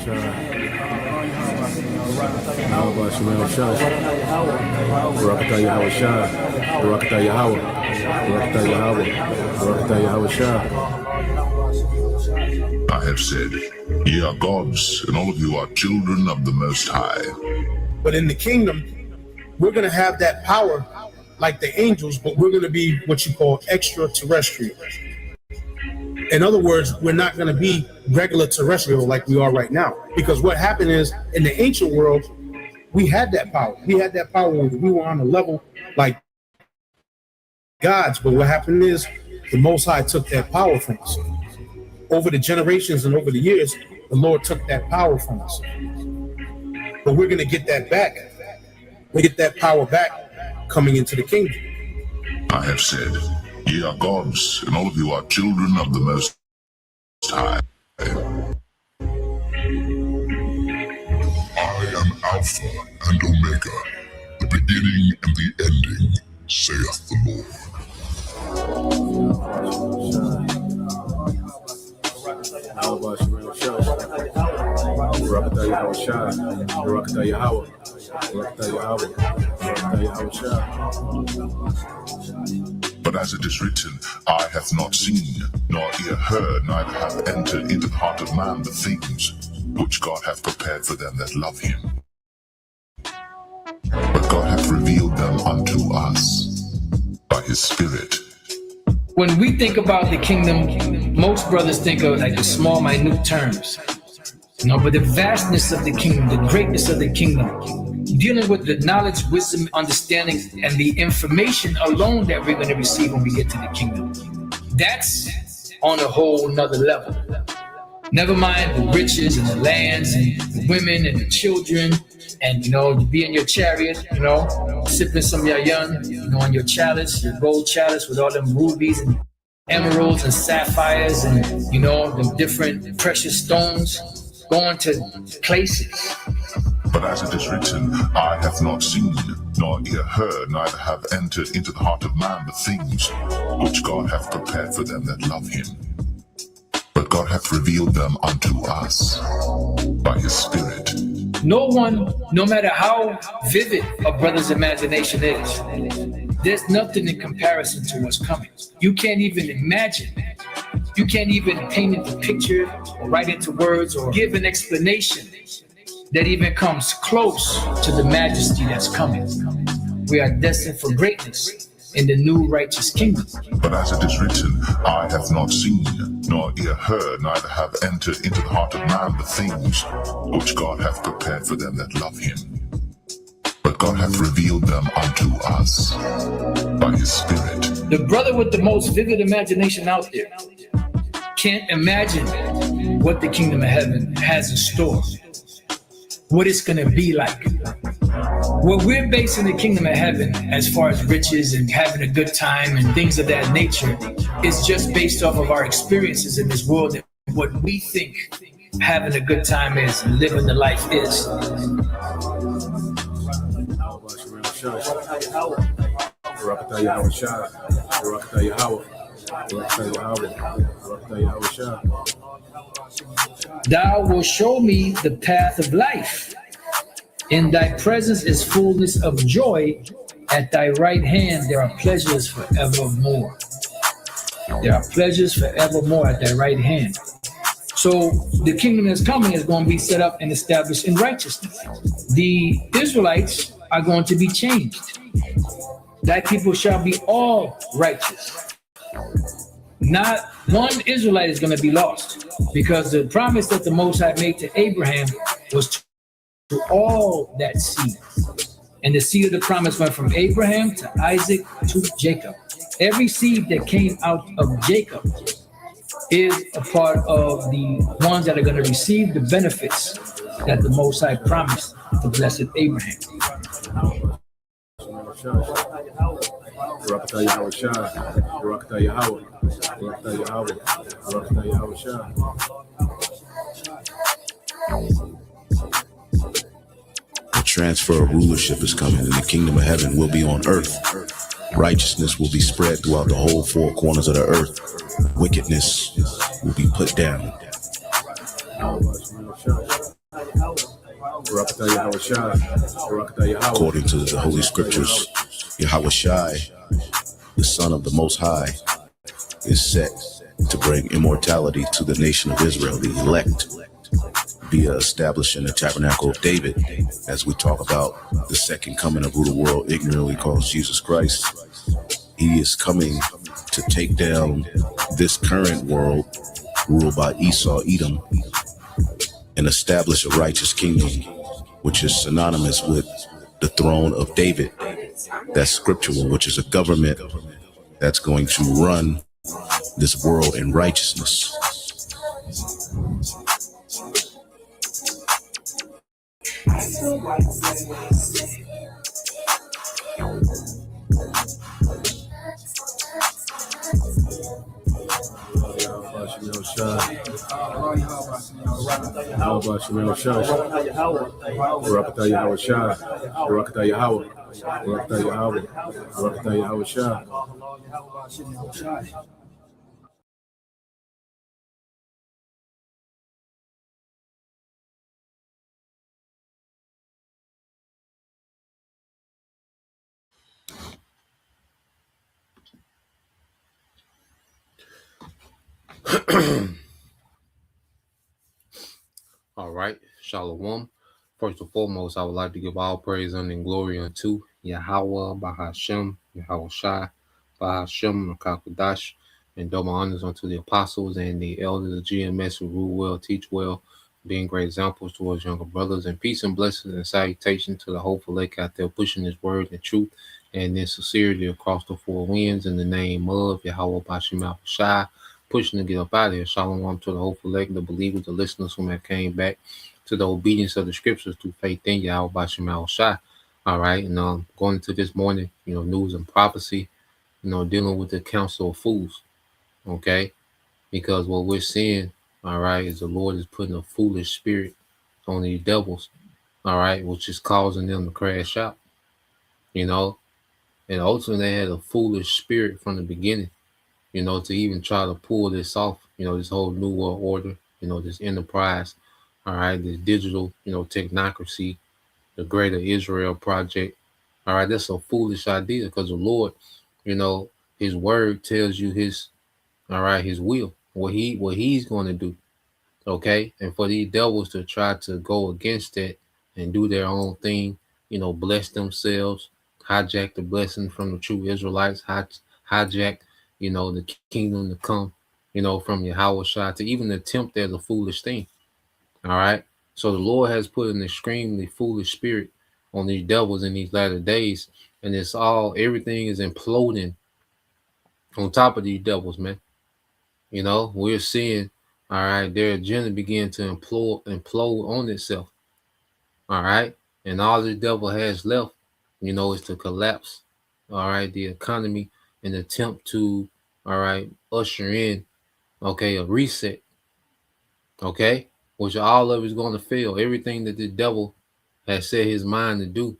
I have said, ye are gods, and all of you are children of the Most High. But in the kingdom, we're going to have that power like the angels, but we're going to be what you call extraterrestrial. In other words, we're not going to be regular terrestrial like we are right now. Because what happened is, in the ancient world, we had that power. We had that power when we were on a level like gods. But what happened is, the Most High took that power from us. Over the generations and over the years, the Lord took that power from us. But we're going to get that back. We get that power back coming into the kingdom. I have said, ye are gods, and all of you are children of the Most High. I am Alpha and Omega, the beginning and the ending, saith the Lord. But as it is written, eye hath not seen, nor ear heard, neither hath entered into the heart of man the things which God hath prepared for them that love him. But God hath revealed them unto us by his Spirit. When we think about the kingdom, most brothers think of like the small, minute terms. But the vastness of the kingdom, the greatness of the kingdom, dealing with the knowledge, wisdom, understanding, and the information alone that we're going to receive when we get to the kingdom, that's on a whole nother level. Never mind the riches and the lands and the women and the children, and you be in your chariot, sipping some yayan, on your chalice, your gold chalice with all them rubies and emeralds and sapphires and the different precious stones, going to places. But as it is written, eye hath not seen, nor ear heard, neither hath entered into the heart of man the things which God hath prepared for them that love him. But God hath revealed them unto us by his Spirit. No one, no matter how vivid a brother's imagination is, there's nothing in comparison to what's coming. You can't even imagine. You can't even paint it a picture or write it into words or give an explanation that even comes close to the majesty that's coming. We are destined for greatness in the new righteous kingdom. But as it is written, eye hath not seen, nor ear heard, neither hath entered into the heart of man the things which God hath prepared for them that love him. But God hath revealed them unto us by his Spirit. The brother with the most vivid imagination out there can't imagine what the kingdom of heaven has in store, what it's going to be like. What we're basing the kingdom of heaven as far as riches and having a good time and things of that nature is just based off of our experiences in this world and what we think having a good time is and living the life is. Thou wilt show me the path of life. In thy presence is fullness of joy. At thy right hand there are pleasures forevermore. There are pleasures forevermore at thy right hand. So the kingdom that's coming is going to be set up and established in righteousness. The Israelites are going to be changed. Thy people shall be all righteous. Not one Israelite is going to be lost, because the promise that the Most High made to Abraham was to all that seed. And the seed of the promise went from Abraham to Isaac to Jacob. Every seed that came out of Jacob is a part of the ones that are going to receive the benefits that the Most High promised to blessed Abraham. The transfer of rulership is coming, and the kingdom of heaven will be on earth. Righteousness will be spread throughout the whole four corners of the earth. Wickedness will be put down. According to the Holy Scriptures, Yahweh Shai, the Son of the Most High, is set to bring immortality to the nation of Israel, the elect, via establishing the tabernacle of David, as we talk about the second coming of who the world ignorantly calls Jesus Christ. He is coming to take down this current world ruled by Esau, Edom, and establish a righteous kingdom, which is synonymous with the throne of David. That's scriptural, which is a government that's going to run this world in righteousness. All right, Shalom. First and foremost, I would like to give all praise and glory unto Yahweh, Bahashem, Yahweh Shai, Bahashem, Rakakadash, and double honors unto the apostles and the elders of GMS who rule well, teach well, being great examples towards younger brothers, and peace and blessings and salutation to the hopeful lake out there pushing his word and truth and in sincerity across the four winds in the name of Yahweh, Bahashem, Shai. Pushing to get up out of here. Shalom to the hopeful elect, the believers, the listeners who have came back to the obedience of the scriptures through faith in Yahweh Bashim Shai. All right, and going into this morning, news and prophecy, dealing with the counsel of fools. Okay, because what we're seeing, all right, is the Lord is putting a foolish spirit on these devils, all right, which is causing them to crash out. And ultimately they had a foolish spirit from the beginning. To even try to pull this off, this whole New World Order, this enterprise, all right, this digital, technocracy, the Greater Israel Project, all right, that's a foolish idea because the Lord, his word tells you his, all right, his will, what he's going to do, okay, and for these devils to try to go against that and do their own thing, bless themselves, hijack the blessing from the true Israelites, hijack the kingdom to come, from Yahweh Shai, to even attempt that a foolish thing. All right. So the Lord has put an extremely foolish spirit on these devils in these latter days. And everything is imploding on top of these devils, man. We're seeing, all right, their agenda begin to implode on itself. All right. And all the devil has left, is to collapse, all right, the economy and attempt to, all right, usher in, okay, a reset, okay, which all of it is going to fail. Everything that the devil has set his mind to do,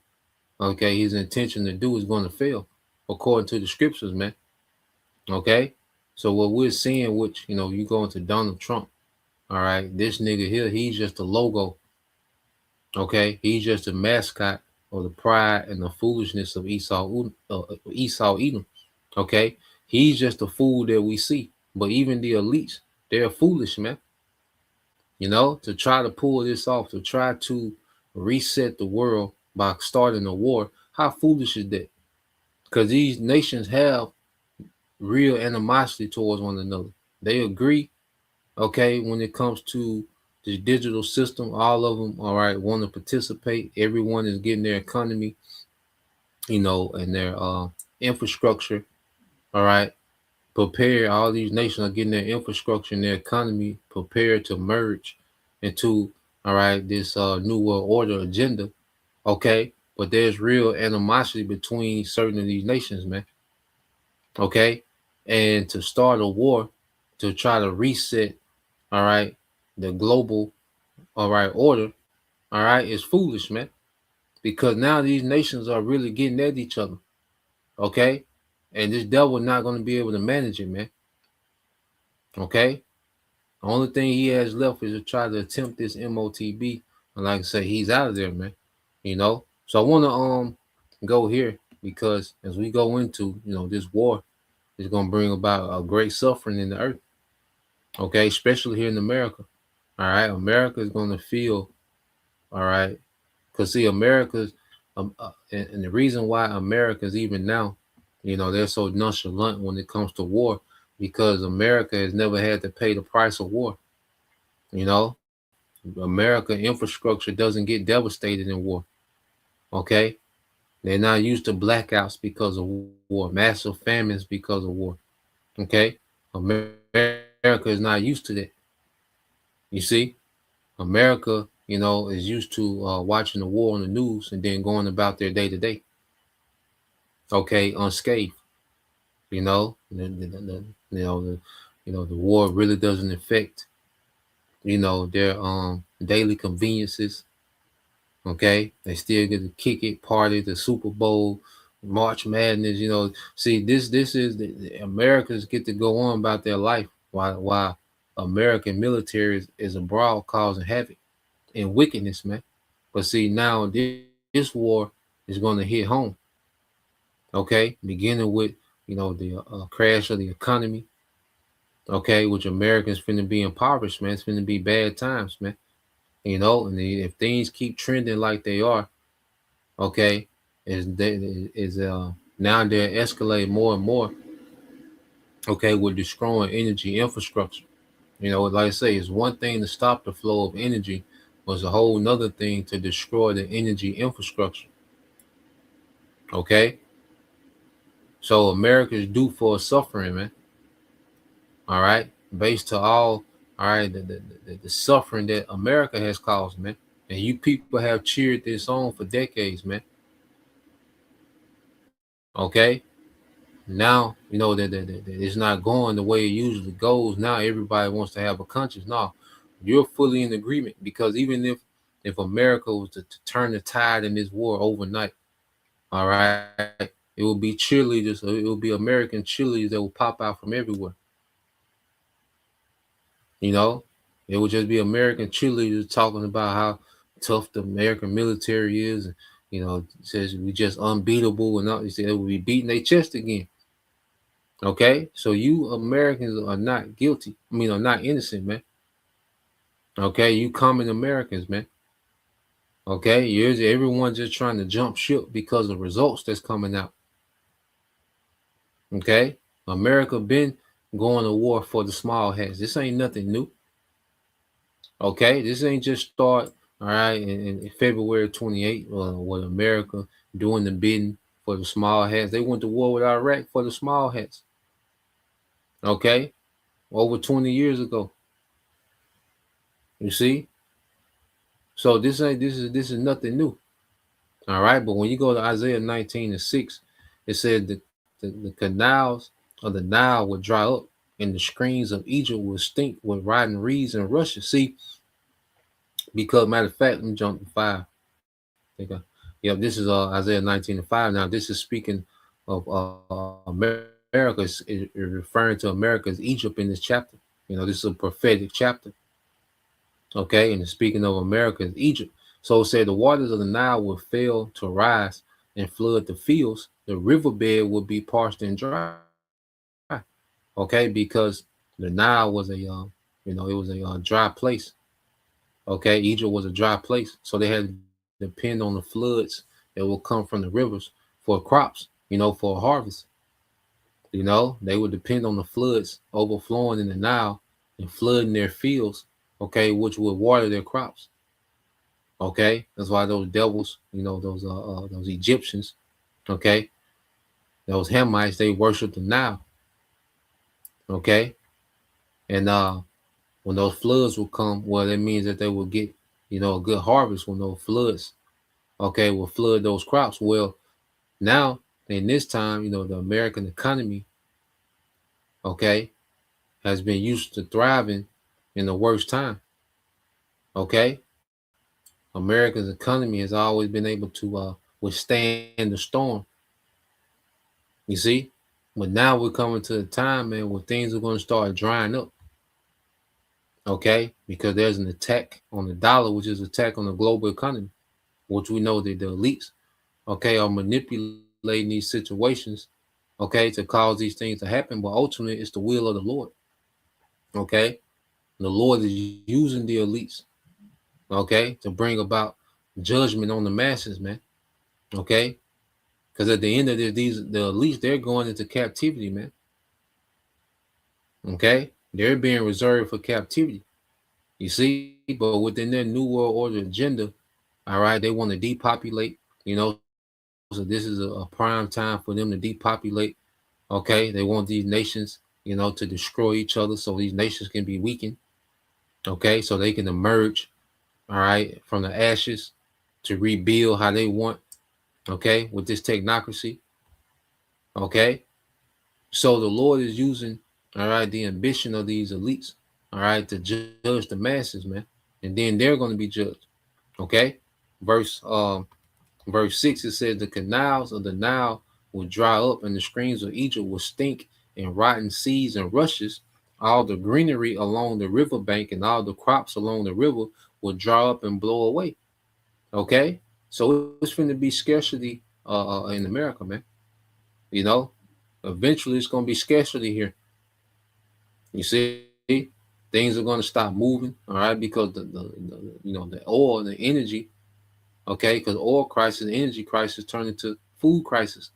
okay, his intention to do is going to fail, according to the scriptures, man. Okay, so what we're seeing, which, you go into Donald Trump, all right, this nigga here, he's just a logo, okay, he's just a mascot of the pride and the foolishness of Esau Edom, okay. He's just a fool that we see. But even the elites, they're foolish, man. To try to pull this off, to try to reset the world by starting a war. How foolish is that? Because these nations have real animosity towards one another. They agree, okay, when it comes to the digital system, all of them, all right, want to participate. Everyone is getting their economy, and their infrastructure, all right, prepared. All these nations are getting their infrastructure and their economy prepared to merge into, all right, this New World Order agenda, okay? But there's real animosity between certain of these nations, man, okay? And to start a war, to try to reset, all right, the global, all right, order, all right, is foolish, man, because now these nations are really getting at each other, okay? And this devil not going to be able to manage it, man. Okay. The only thing he has left is to try to attempt this MOTB, And like I say, he's out of there, man. You know. So I wanna go here because as we go into, this war is gonna bring about a great suffering in the earth. Okay, especially here in America. All right. America is gonna feel, all right. Because see, America's and the reason why America's even now, they're so nonchalant when it comes to war, because America has never had to pay the price of war. You know, America infrastructure doesn't get devastated in war. Okay, they're not used to blackouts because of war, massive famines because of war. Okay, America is not used to that. You see, America, is used to watching the war on the news and then going about their day to day. Okay, unscathed. You know, the war really doesn't affect their daily conveniences. Okay, they still get to kick it, party, the Super Bowl, March Madness. See, this is the Americans get to go on about their life while American military is abroad causing havoc and wickedness, man. But see, now this war is going to hit home. Okay, beginning with the crash of the economy. Okay, which Americans finna be impoverished, man. It's finna be bad times, man. And if things keep trending like they are, okay, now they're escalating more and more. Okay, with destroying energy infrastructure. Like I say, it's one thing to stop the flow of energy, was a whole nother thing to destroy the energy infrastructure. Okay, so America's due for a suffering, man. All right, based to all right, the suffering that America has caused, man. And you people have cheered this on for decades, man. Okay, now that it's not going the way it usually goes. Now everybody wants to have a conscience. No, you're fully in agreement, because even if America was to turn the tide in this war overnight, all right, it will be cheerleaders. It will be American cheerleaders that will pop out from everywhere. You know, it would just be American cheerleaders talking about how tough the American military is, and says we just unbeatable, and all. They said they will be beating their chest again. Okay, so you Americans are not guilty. I mean, are not innocent, man. Okay, you common Americans, man. Okay, everyone just trying to jump ship because of results that's coming out. Okay, America been going to war for the small hats. This ain't nothing new. Okay, this ain't just start, all right, in February 28th, with America doing the bidding for the small hats. They went to war with Iraq for the small hats. Okay, over 20 years ago. You see? So this is nothing new. All right, but when you go to Isaiah 19:6, it said the canals of the Nile would dry up, and the streams of Egypt would stink with rotten reeds and rushes. See, because matter of fact, let me jump to 5. Yeah, this is Isaiah 19:5. Now, this is speaking of America. Is referring to America as Egypt in this chapter. This is a prophetic chapter. Okay, and it's speaking of America as Egypt. So it said the waters of the Nile will fail to rise and flood the fields. The riverbed will be parched and dry. Okay, because the Nile was it was a dry place. Okay, Egypt was a dry place, so they had to depend on the floods that will come from the rivers for crops. For a harvest. They would depend on the floods overflowing in the Nile and flooding their fields. Okay, which would water their crops. Okay, that's why those devils, those Egyptians, okay, those Hamites, they worship the Nile. Okay, and when those floods will come, well, that means that they will get, a good harvest when those floods, okay, will flood those crops. Well, now in this time, the American economy, okay, has been used to thriving in the worst time. Okay, America's economy has always been able to withstand the storm. You see, but now we're coming to the time, man, where things are going to start drying up. Okay, because there's an attack on the dollar, which is an attack on the global economy, which we know that the elites, okay, are manipulating these situations, okay, to cause these things to happen. But ultimately, it's the will of the Lord. Okay, the Lord is using the elites, okay, to bring about judgment on the masses, man. Okay, because at the end of this, the elites, they're going into captivity, man. Okay, they're being reserved for captivity. You see, but within their new world order agenda, all right, they want to depopulate. You know, so this is a prime time for them to depopulate. Okay, they want these nations, to destroy each other, so these nations can be weakened. Okay, so they can emerge, all right, from the ashes to rebuild how they want. Okay, with this technocracy. Okay, so the Lord is using, all right, the ambition of these elites, all right, to judge the masses, man, and then they're going to be judged. Okay, verse verse 6, it says the canals of the Nile will dry up, and the streams of Egypt will stink, and rotten seeds and rushes. All the greenery along the riverbank and all the crops along the river will dry up and blow away. Okay, so it's going to be scarcity in America, man. You know, eventually it's going to be scarcity here. You see, things are going to stop moving, all right, because the oil and the energy, okay, because oil crisis, energy crisis turn into food crisis.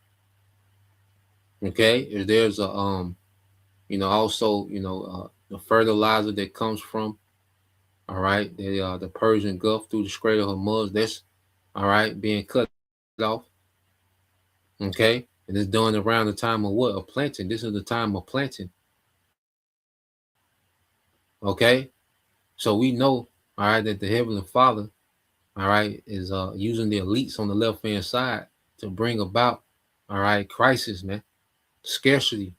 Okay, if there's a also the fertilizer that comes from, all right, the Persian Gulf through the Strait of Hormuz, that's all right being cut off. Okay, and it's done around the time of what? Of planting. This is the time of planting. Okay, so we know, all right, that the Heavenly Father, all right, is using the elites on the left hand side to bring about, all right, crisis, man, scarcity.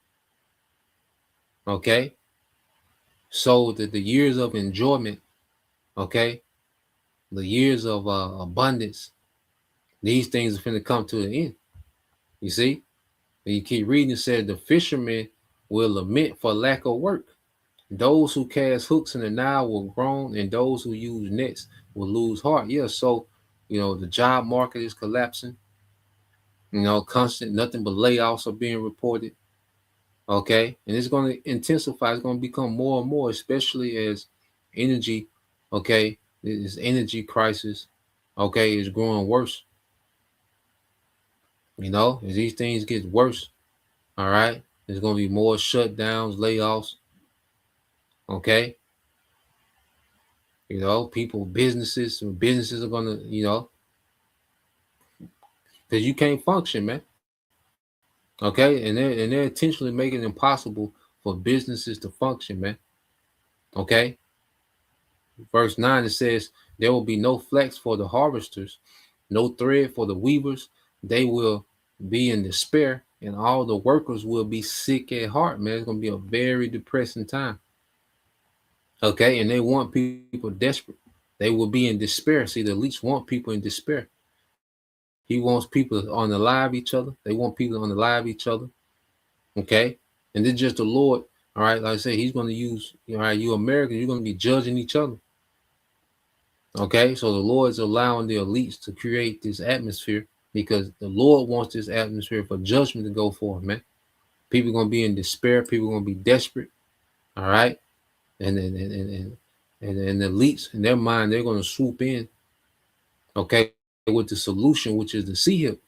Okay, so that the years of enjoyment, okay, the years of abundance, these things are going to come to an end. You see, and you keep reading, it says the fishermen will lament for lack of work. Those who cast hooks in the Nile will groan, and those who use nets will lose heart. Yeah, so the job market is collapsing. Constant, nothing but layoffs are being reported. Okay, and it's going to intensify. It's going to become more and more, especially as energy, okay, this energy crisis, okay, is growing worse. As these things get worse, all right, there's going to be more shutdowns, layoffs. Okay, businesses are going to, because you can't function, man. Okay, and they're intentionally making it impossible for businesses to function, man. Okay. Verse 9, it says, there will be no flax for the harvesters, no thread for the weavers. They will be in despair, and all the workers will be sick at heart, man. It's going to be a very depressing time. Okay, and they want people desperate. They will be in despair. See, the elites want people in despair. He wants people to unalive each other. They want people to unalive each other. Okay, and then just the Lord, all right, like I say, he's going to use, all right, you Americans, you're going to be judging each other. Okay, so the Lord is allowing the elites to create this atmosphere because the Lord wants this atmosphere for judgment to go forth, man. People are going to be in despair. People are going to be desperate. All right, and the elites in their mind, they're going to swoop in. Okay, with the solution, which is the CHIP.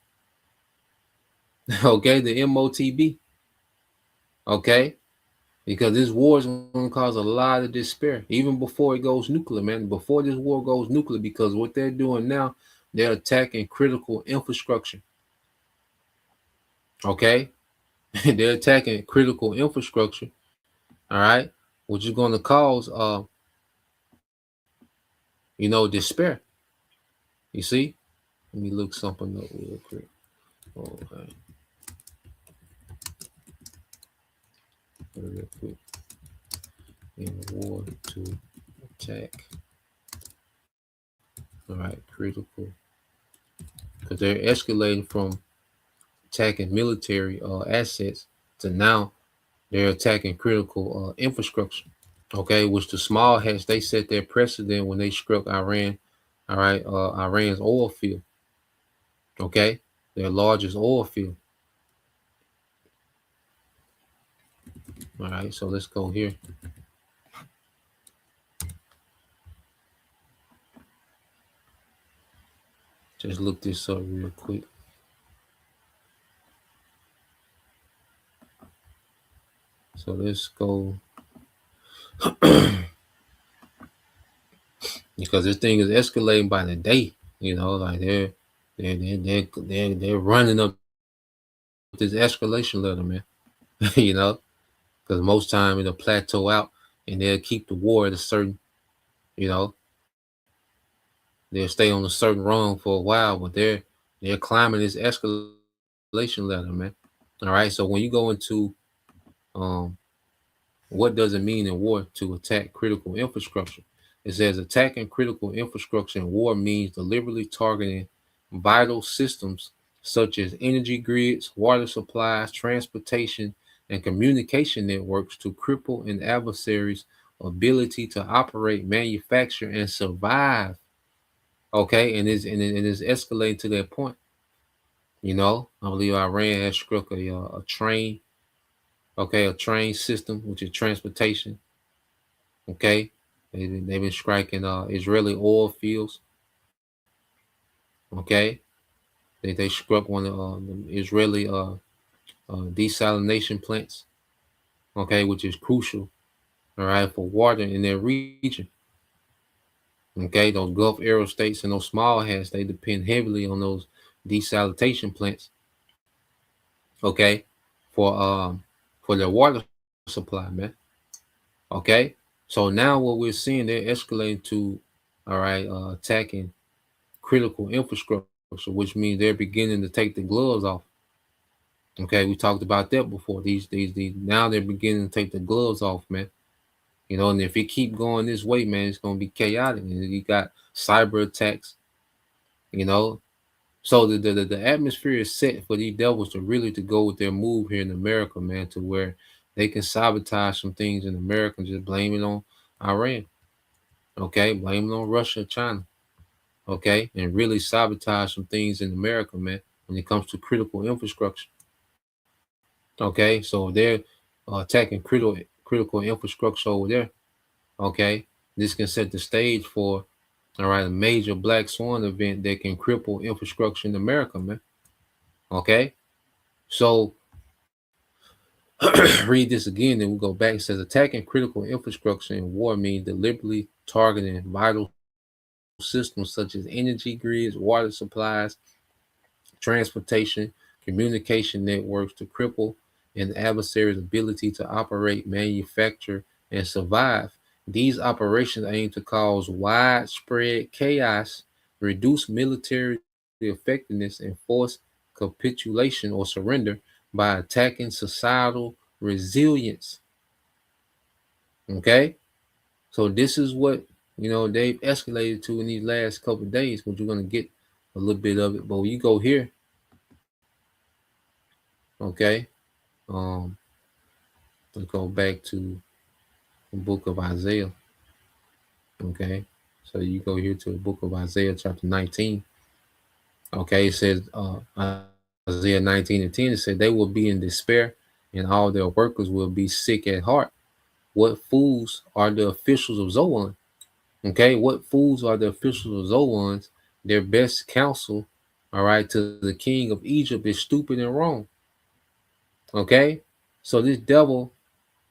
Okay, the MOTB. Okay, because this war is going to cause a lot of despair, even before it goes nuclear, man. Before this war goes nuclear, because what they're doing now, they're attacking critical infrastructure. Okay, they're attacking critical infrastructure. All right, which is going to cause, despair. You see, let me look something up real quick. Okay, real quick. In war to attack. All right, critical, because they're escalating from attacking military assets to now they're attacking critical infrastructure. Okay, which the small hats, they set their precedent when they struck Iran, all right, Iran's oil field. Okay, their largest oil field. All right, so let's go here. Just look this up real quick. So let's go because this thing is escalating by the day. You know, like they're running up this escalation level, man. You know, because most time it'll plateau out and they'll keep the war at a certain, you know, they'll stay on a certain rung for a while, but they're climbing this escalation ladder, man. All right, so when you go into um, what does it mean in war to attack critical infrastructure? It says attacking critical infrastructure in war means deliberately targeting vital systems such as energy grids, water supplies, transportation, and communication networks to cripple an adversary's ability to operate, manufacture, and survive. Okay, and it is escalating to that point. You know, I believe Iran has struck a train. Okay, a train system, which is transportation. Okay, they've been striking Israeli oil fields. Okay, they struck one of the Israeli desalination plants. Okay, which is crucial. All right, for water in their region. Okay, those Gulf Aero states and those small hats, they depend heavily on those desalination plants. Okay, for for their water supply, man. Okay, so now what we're seeing, they're escalating to, all right, attacking critical infrastructure, which means they're beginning to take the gloves off. Okay, we talked about that before. These now they're beginning to take the gloves off, man. You know, and if it keep going this way, man, it's gonna be chaotic. And you got cyber attacks, you know. So the atmosphere is set for these devils to really to go with their move here in America, man, to where they can sabotage some things in America and just blame it on Iran. Okay, blame it on Russia, China. Okay, and really sabotage some things in America, man, when it comes to critical infrastructure. Okay, so they're attacking critical infrastructure over there. Okay, this can set the stage for, all right, a major black swan event that can cripple infrastructure in America, man. Okay, so read this again, then we'll go back. It says attacking critical infrastructure in war means deliberately targeting vital systems such as energy grids, water supplies, transportation, communication networks to cripple an adversary's ability to operate, manufacture, and survive. These operations aim to cause widespread chaos, reduce military effectiveness, and force capitulation or surrender by attacking societal resilience. Okay? So this is what, you know, they've escalated to in these last couple of days, but you're going to get a little bit of it. But when you go here, okay, let's go back to the book of Isaiah. Okay, so you go here to the book of Isaiah, chapter 19. Okay, it says Isaiah 19:10. It said they will be in despair, and all their workers will be sick at heart. What fools are the officials of Zoan? Okay, what fools are the officials of Zoans? Their best counsel, all right, to the king of Egypt is stupid and wrong. Okay, so this devil,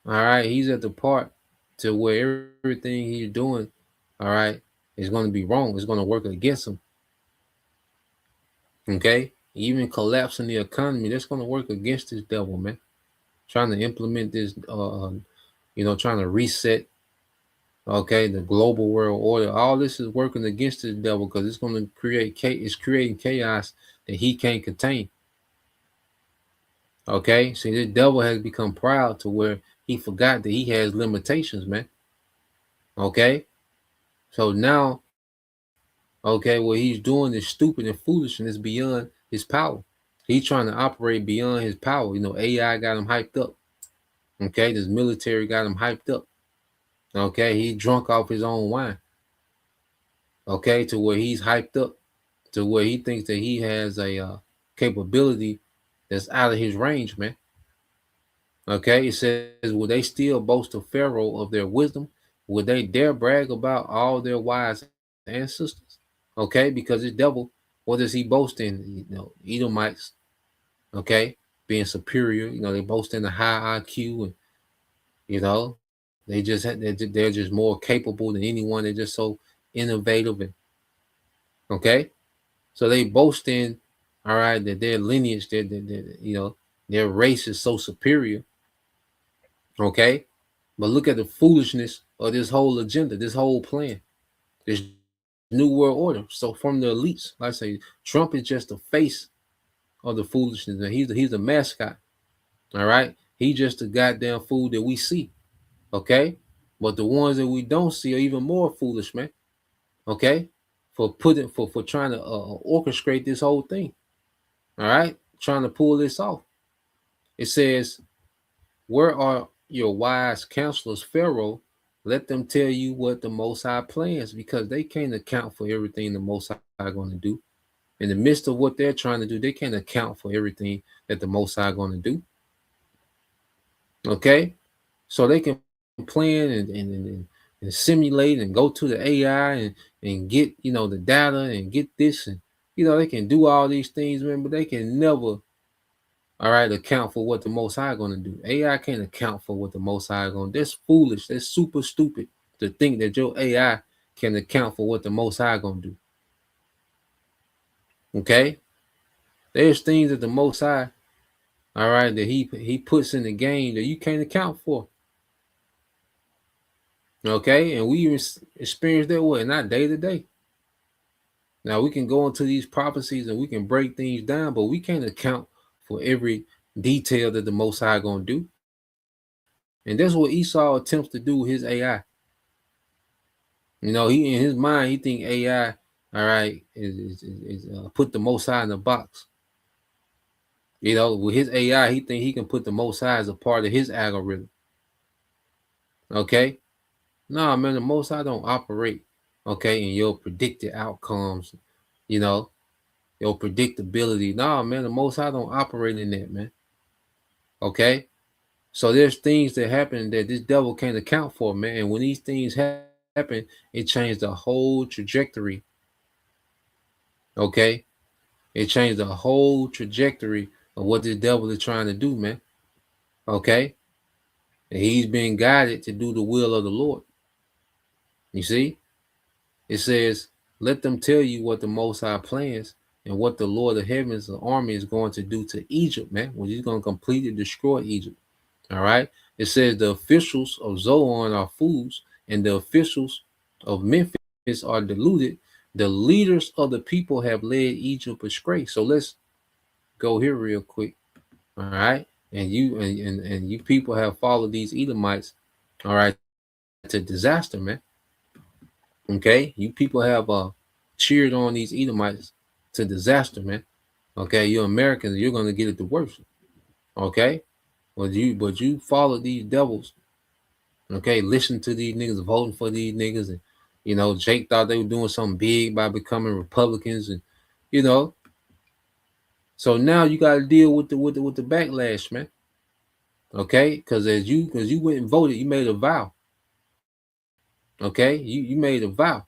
all right, he's at the part to where everything he's doing, all right, is going to be wrong. It's going to work against him. Okay, even collapsing the economy, that's going to work against this devil, man. Trying to implement this, you know, trying to reset, okay, the global world order. All this is working against this devil because it's going to it's creating chaos that he can't contain. Okay, see, this devil has become proud to where he forgot that he has limitations, man. Okay, so now, okay, what he's doing is stupid and foolish and it's beyond his power. He's trying to operate beyond his power. You know, AI got him hyped up. Okay, this military got him hyped up. Okay, he drunk off his own wine. Okay, to where he's hyped up, to where he thinks that he has a capability that's out of his range, man. Okay, it says, will they still boast of Pharaoh of their wisdom? Will they dare brag about all their wise ancestors? Okay, because the devil, what does he boast in? Edomites, okay, being superior. They boast in the high IQ, and they're just more capable than anyone. They're just so innovative, and okay, so they boast in, all right, that their lineage, their race is so superior. Okay, but look at the foolishness of this whole agenda, this whole plan, this new world order. So from the elites, like I say, Trump is just the face of the foolishness, and he's the mascot. All right, he's just the goddamn fool that we see. Okay, but the ones that we don't see are even more foolish, man. Okay, for trying to orchestrate this whole thing. All right, trying to pull this off. It says, where are your wise counselors, Pharaoh? Let them tell you what the Most High plans, because they can't account for everything the Most High going to do. In the midst of what they're trying to do, they can't account for everything that the Most High going to do. Okay, so they can plan and simulate and go to the AI and get the data and get this, and they can do all these things, man, but they can never, all right, account for what the Most High going to do. AI can't account for what the Most High going to do. That's foolish. That's super stupid to think that your AI can account for what the Most High going to do. Okay? There's things that the Most High, all right, that he puts in the game that you can't account for. Okay? And we experience that way, not day to day. Now, we can go into these prophecies and we can break things down, but we can't account for every detail that the Most High going to do. And that's what Esau attempts to do with his AI. He in his mind, he think AI, all right, is put the Most High in the box. With his AI, he think he can put the Most High as a part of his algorithm. Okay? Nah, man, the Most High don't operate, okay, in your predicted outcomes, your predictability. Nah, man, the Most High don't operate in that, man. Okay? So there's things that happen that this devil can't account for, man. And when these things happen, it changed the whole trajectory. Okay? It changed the whole trajectory of what this devil is trying to do, man. Okay? And he's being guided to do the will of the Lord. You see? It says, let them tell you what the Most High plans and what the Lord of Heaven's army is going to do to Egypt, man. When he's going to completely destroy Egypt. All right? It says the officials of Zoan are fools and the officials of Memphis are deluded. The leaders of the people have led Egypt astray. So let's go here real quick. All right. And you people have followed these Edomites, all right, to disaster, man. Okay. You people have cheered on these Edomites to disaster, man. Okay. You Americans, you're gonna get it the worst. Okay. But you follow these devils. Okay, listen to these niggas, voting for these niggas, and Jake thought they were doing something big by becoming Republicans, and so now you got to deal with the backlash, man. Okay, because you went and voted, you made a vow. Okay, you made a vow.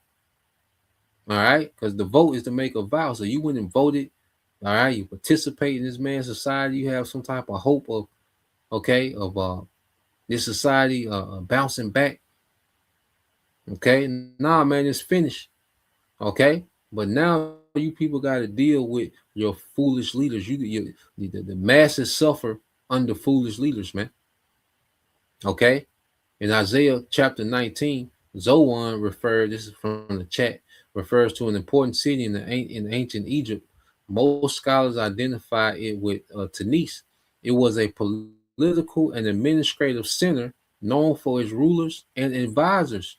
All right, because the vote is to make a vow. So you went and voted. All right, you participate in this man's society. You have some type of hope of this society bouncing back. Okay, nah, man, it's finished. Okay, but now you people got to deal with your foolish leaders. The masses suffer under foolish leaders, man. Okay, in Isaiah chapter 19, Zoan this is from the chat, refers to an important city in ancient Egypt. Most scholars identify it with Tanis. It was a political and administrative center known for its rulers and advisors.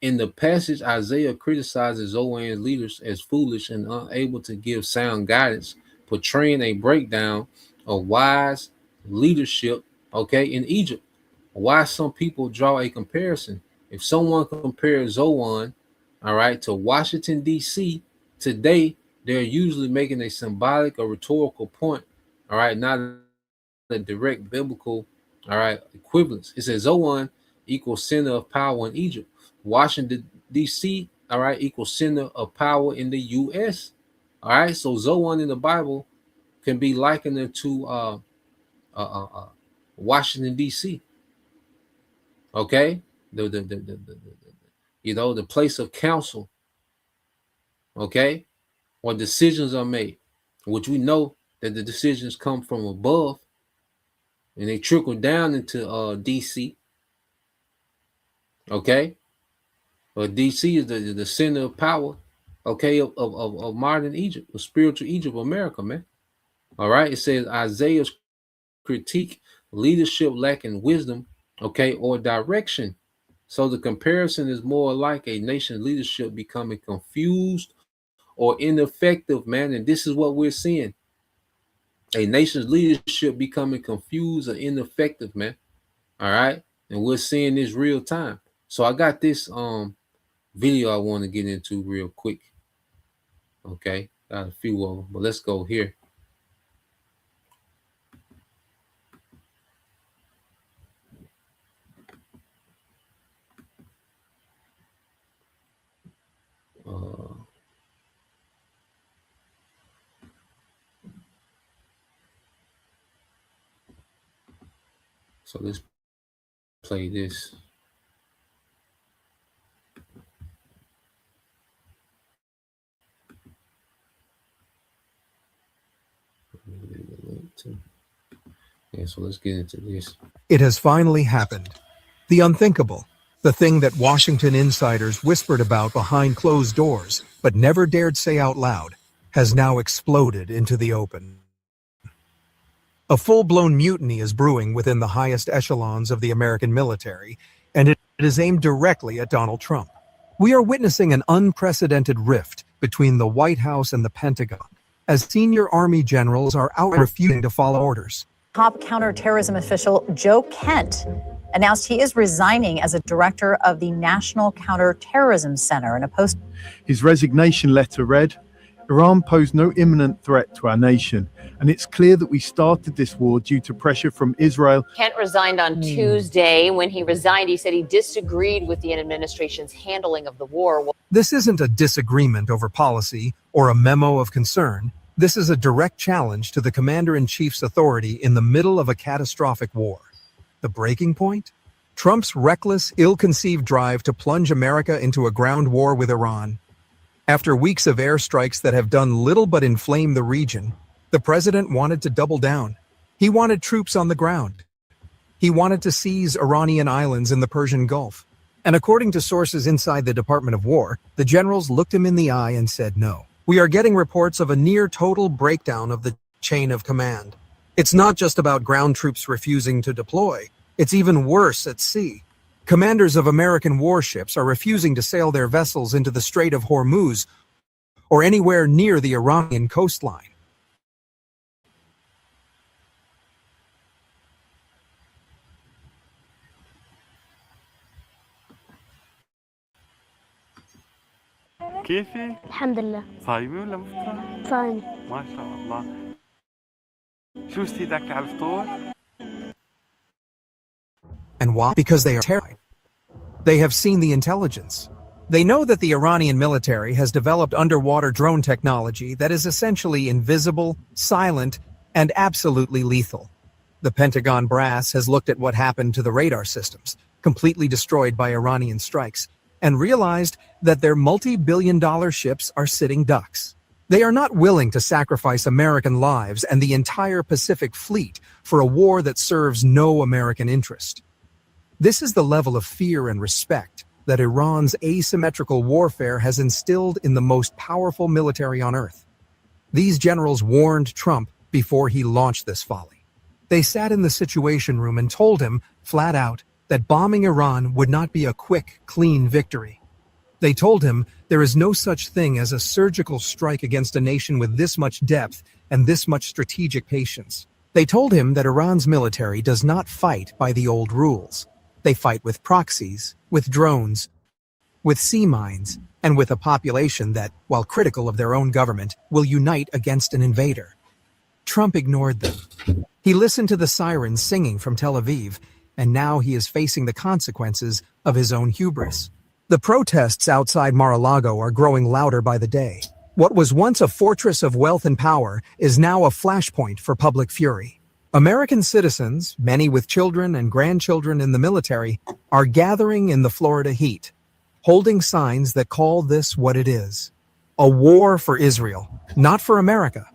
In the passage, Isaiah criticizes Zoan's leaders as foolish and unable to give sound guidance, portraying a breakdown of wise leadership, in Egypt. why some people draw a comparison. If someone compares Zoan, all right, to Washington, D.C., today, they're usually making a symbolic or rhetorical point, all right, not a direct biblical, all right, equivalence. It says Zoan equals center of power in Egypt. Washington, D.C., all right, equals center of power in the U.S. All right, so Zoan in the Bible can be likened to Washington, D.C. Okay, the place of counsel. Okay, where decisions are made, which we know that the decisions come from above and they trickle down into DC. Okay, but DC is the center of power, okay, of modern Egypt, of spiritual Egypt, America, man. All right, it says Isaiah's critique leadership lacking wisdom, okay, or direction. So the comparison is more like a nation's leadership becoming confused or ineffective, man. And this is what we're seeing. A nation's leadership becoming confused or ineffective, man. All right. And we're seeing this real time. So I got this video I want to get into real quick. Okay. Got a few of them, but let's go here. So let's play this. Yeah, so let's get into this. It has finally happened. The unthinkable. The thing that Washington insiders whispered about behind closed doors, but never dared say out loud, has now exploded into the open. A full-blown mutiny is brewing within the highest echelons of the American military, and it is aimed directly at Donald Trump. We are witnessing an unprecedented rift between the White House and the Pentagon, as senior Army generals are outright refusing to follow orders. Top counterterrorism official Joe Kent announced he is resigning as a director of the National Counterterrorism Center in a post. His resignation letter read, "Iran posed no imminent threat to our nation, and it's clear that we started this war due to pressure from Israel." Kent resigned on Tuesday. When he resigned, he said he disagreed with the administration's handling of the war. This isn't a disagreement over policy or a memo of concern. This is a direct challenge to the commander-in-chief's authority in the middle of a catastrophic war. The breaking point? Trump's reckless, ill-conceived drive to plunge America into a ground war with Iran. After weeks of airstrikes that have done little but inflame the region, the president wanted to double down. He wanted troops on the ground. He wanted to seize Iranian islands in the Persian Gulf. And according to sources inside the Department of War, the generals looked him in the eye and said no. We are getting reports of a near-total breakdown of the chain of command. It's not just about ground troops refusing to deploy. It's even worse at sea. Commanders of American warships are refusing to sail their vessels into the Strait of Hormuz or anywhere near the Iranian coastline. كيفك؟ الحمد لله صايمة ولا مفطرة؟ صايم. ما شاء الله. شو استيدك على الفطور؟ And why? Because they are terrified. They have seen the intelligence. They know that the Iranian military has developed underwater drone technology that is essentially invisible, silent, and absolutely lethal. The Pentagon brass has looked at what happened to the radar systems, completely destroyed by Iranian strikes, and realized that their multi-billion-dollar ships are sitting ducks. They are not willing to sacrifice American lives and the entire Pacific Fleet for a war that serves no American interest. This is the level of fear and respect that Iran's asymmetrical warfare has instilled in the most powerful military on earth. These generals warned Trump before he launched this folly. They sat in the Situation Room and told him, flat out, that bombing Iran would not be a quick, clean victory. They told him there is no such thing as a surgical strike against a nation with this much depth and this much strategic patience. They told him that Iran's military does not fight by the old rules. They fight with proxies, with drones, with sea mines, and with a population that, while critical of their own government, will unite against an invader. Trump ignored them. He listened to the sirens singing from Tel Aviv, and now he is facing the consequences of his own hubris. The protests outside Mar-a-Lago are growing louder by the day. What was once a fortress of wealth and power is now a flashpoint for public fury. American citizens, many with children and grandchildren in the military, are gathering in the Florida heat, holding signs that call this what it is: a war for Israel, not for America.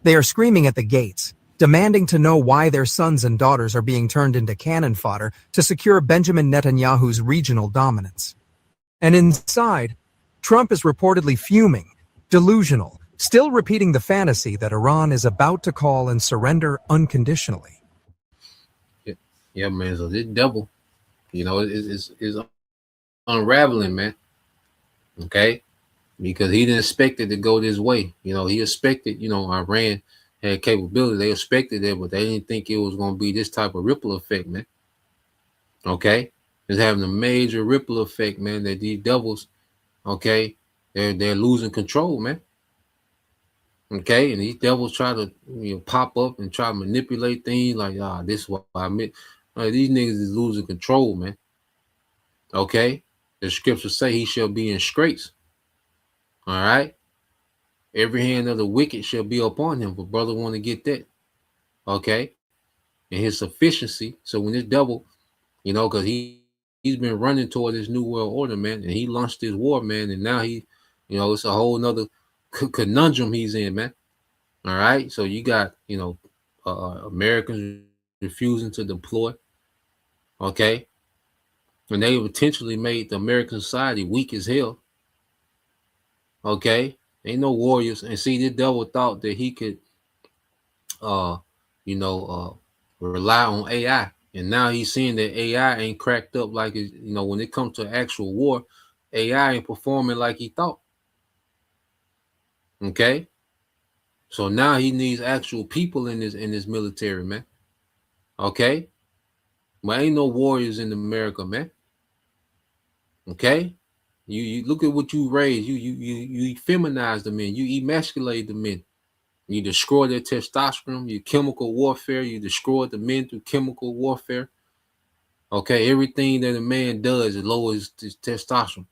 They are screaming at the gates, demanding to know why their sons and daughters are being turned into cannon fodder to secure Benjamin Netanyahu's regional dominance. And inside, Trump is reportedly fuming, delusional, still repeating the fantasy that Iran is about to call and surrender unconditionally. Yeah, man. So this devil, is unraveling, man. Okay, because he didn't expect it to go this way. He expected, Iran had capability. They expected it, but they didn't think it was going to be this type of ripple effect, man. Okay, it's having a major ripple effect, man. That these devils, okay, they're losing control, man. Okay, and these devils try to pop up and try to manipulate things like, this is what I meant. These niggas is losing control, man. Okay, the scriptures say he shall be in straits. All right, every hand of the wicked shall be upon him. But brother want to get that, okay, and his sufficiency. So when this devil, because he's been running toward this new world order, man, and he launched this war, man, and now he, it's a whole nother conundrum he's in, man. All right, so you got Americans refusing to deploy, okay, and they potentially made the American society weak as hell. Okay, ain't no warriors. And see, this devil thought that he could rely on AI, and now he's seeing that AI ain't cracked up like it, when it comes to actual war, AI ain't performing like he thought. Okay, so now he needs actual people in this military, man. Okay, but ain't no warriors in America, man. Okay, you look at what you raise. You feminize the men. You emasculate the men. You destroy their testosterone. You chemical warfare. You destroy the men through chemical warfare. Okay, everything that a man does, it lowers his testosterone.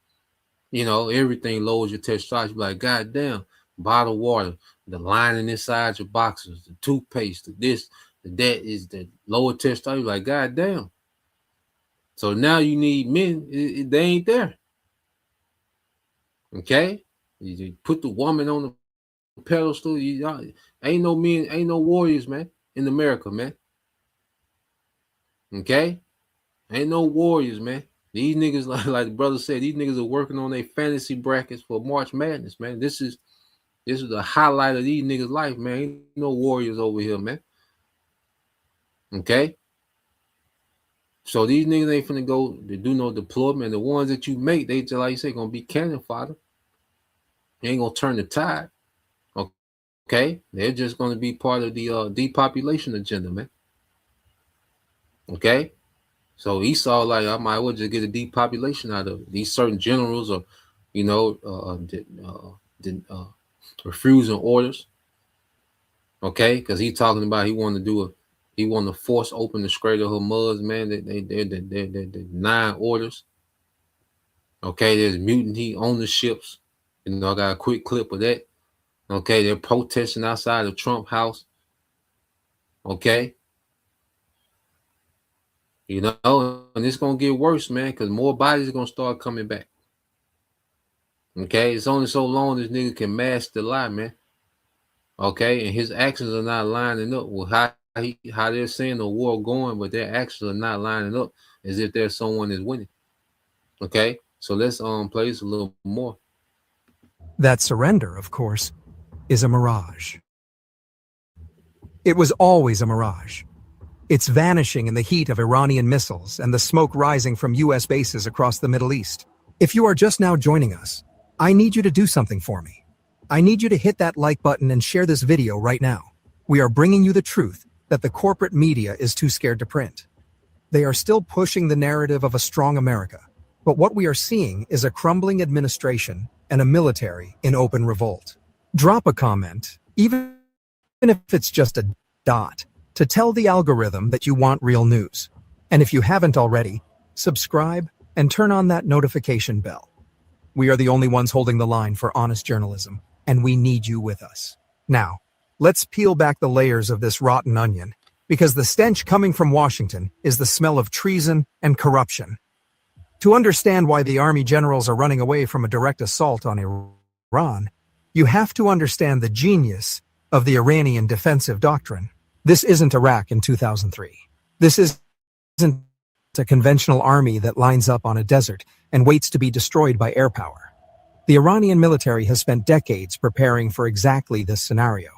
Everything lowers your testosterone. You're like, God damn, bottled water, the lining inside your boxers, the toothpaste, this, that is the lower testosterone. You're like, God damn. So now you need men. They ain't there. Okay, you put the woman on the pedestal. Ain't no men, ain't no warriors, man, in America, man. Okay, ain't no warriors, man. These niggas, like the brother said, these niggas are working on their fantasy brackets for March Madness, man. This is the highlight of these niggas' life, man. Ain't no warriors over here, man. Okay. So these niggas ain't finna go to do no deployment. The ones that you make, they just like you say, gonna be cannon fodder. They ain't gonna turn the tide. Okay, they're just gonna be part of the depopulation agenda, man. Okay, so he saw like I might well just get a depopulation out of it. These certain generals are, refusing orders. Okay, because he's talking about he want to force open the Strait of Hormuz, man. They're 9 orders. Okay, there's mutiny on the ships. I got a quick clip of that. Okay, they're protesting outside the Trump house. Okay. And it's going to get worse, man, because more bodies are going to start coming back. Okay, it's only so long this nigga can mask the lie, man. Okay, and his actions are not lining up with how they're saying the war going, but their actions are not lining up as if there's someone that's winning. Okay, so let's play this a little more. That surrender, of course, is a mirage. It was always a mirage. It's vanishing in the heat of Iranian missiles and the smoke rising from U.S. bases across the Middle East. If you are just now joining us, I need you to do something for me. I need you to hit that like button and share this video right now. We are bringing you the truth that the corporate media is too scared to print. They are still pushing the narrative of a strong America. But what we are seeing is a crumbling administration and a military in open revolt. Drop a comment, even if it's just a dot, to tell the algorithm that you want real news. And if you haven't already, subscribe and turn on that notification bell. We are the only ones holding the line for honest journalism, and we need you with us. Now, let's peel back the layers of this rotten onion, because the stench coming from Washington is the smell of treason and corruption. To understand why the army generals are running away from a direct assault on Iran, you have to understand the genius of the Iranian defensive doctrine. This isn't Iraq in 2003. This isn't a conventional army that lines up on a desert and waits to be destroyed by air power. The Iranian military has spent decades preparing for exactly this scenario.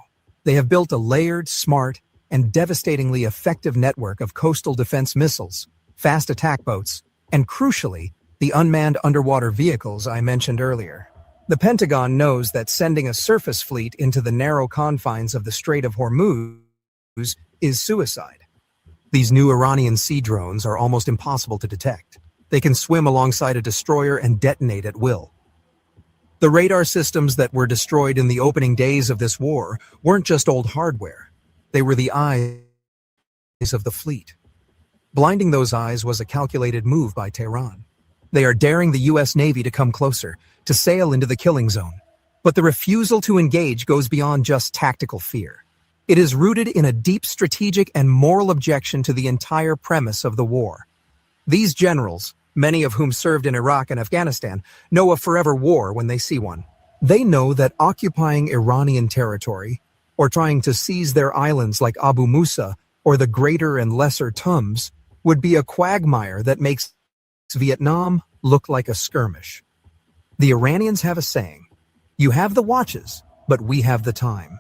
They have built a layered, smart, and devastatingly effective network of coastal defense missiles, fast attack boats, and crucially, the unmanned underwater vehicles I mentioned earlier. The Pentagon knows that sending a surface fleet into the narrow confines of the Strait of Hormuz is suicide. These new Iranian sea drones are almost impossible to detect. They can swim alongside a destroyer and detonate at will. The radar systems that were destroyed in the opening days of this war weren't just old hardware. They were the eyes of the fleet. Blinding those eyes was a calculated move by Tehran. They are daring the U.S. Navy to come closer, to sail into the killing zone. But the refusal to engage goes beyond just tactical fear. It is rooted in a deep strategic and moral objection to the entire premise of the war. These generals, many of whom served in Iraq and Afghanistan, know a forever war when they see one. They know that occupying Iranian territory, or trying to seize their islands like Abu Musa or the Greater and Lesser Tums, would be a quagmire that makes Vietnam look like a skirmish. The Iranians have a saying, "You have the watches, but we have the time."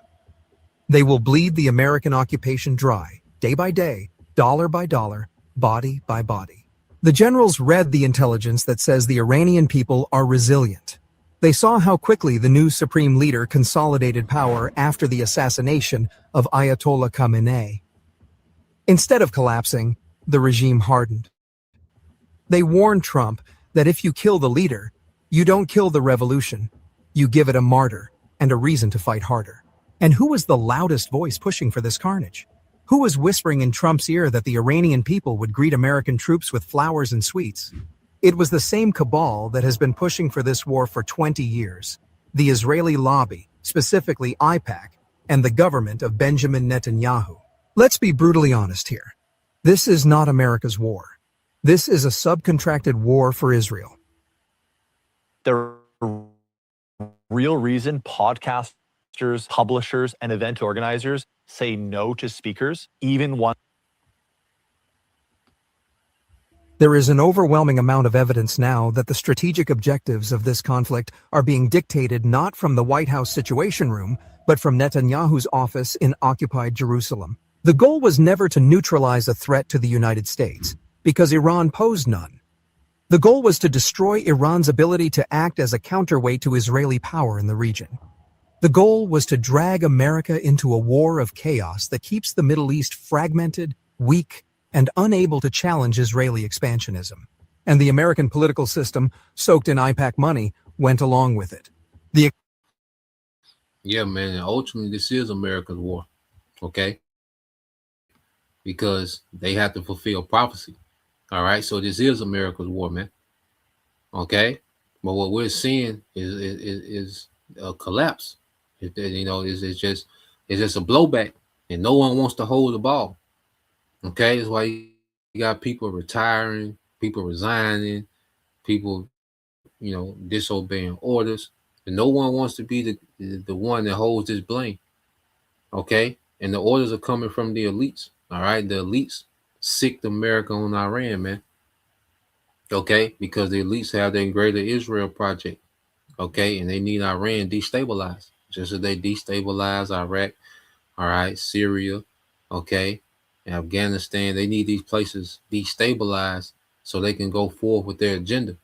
They will bleed the American occupation dry, day by day, dollar by dollar, body by body. The generals read the intelligence that says the Iranian people are resilient. They saw how quickly the new supreme leader consolidated power after the assassination of Ayatollah Khamenei. Instead of collapsing, the regime hardened. They warned Trump that if you kill the leader, you don't kill the revolution, you give it a martyr and a reason to fight harder. And who was the loudest voice pushing for this carnage? Who was whispering in Trump's ear that the Iranian people would greet American troops with flowers and sweets? It was the same cabal that has been pushing for this war for 20 years. The Israeli lobby, specifically AIPAC, and the government of Benjamin Netanyahu. Let's be brutally honest here. This is not America's war. This is a subcontracted war for Israel. The real reason podcasters, publishers, and event organizers say no to speakers, even one. There is an overwhelming amount of evidence now that the strategic objectives of this conflict are being dictated not from the White House Situation Room, but from Netanyahu's office in occupied Jerusalem. The goal was never to neutralize a threat to the United States, because Iran posed none. The goal was to destroy Iran's ability to act as a counterweight to Israeli power in the region. The goal was to drag America into a war of chaos that keeps the Middle East fragmented, weak, and unable to challenge Israeli expansionism. And the American political system, soaked in AIPAC money, went along with it. Yeah, man, and ultimately this is America's war, okay? Because they have to fulfill prophecy, all right? So this is America's war, man, okay? But what we're seeing is a collapse. It's just a blowback, and no one wants to hold the ball. Okay, that's why you got people retiring, people resigning, people, disobeying orders. And no one wants to be the one that holds this blame. Okay, and the orders are coming from the elites. All right, the elites sicked America on Iran, man. Okay, because the elites have their Greater Israel project. Okay, and they need Iran destabilized, just as they destabilize Iraq. All right, Syria. Okay. Afghanistan, they need these places destabilized so they can go forward with their agenda.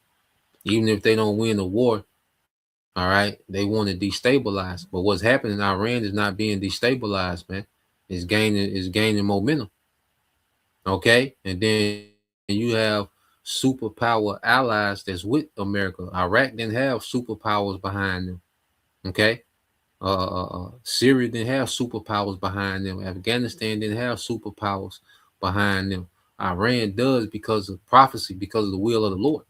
Even if they don't win the war, all right, they want to destabilize. But what's happening in Iran is not being destabilized, man. It's gaining momentum. Okay, and then you have superpower allies that's with America. Iraq didn't have superpowers behind them. Okay. Syria didn't have superpowers behind them. Afghanistan didn't have superpowers behind them. Iran does because of prophecy, because of the will of the Lord.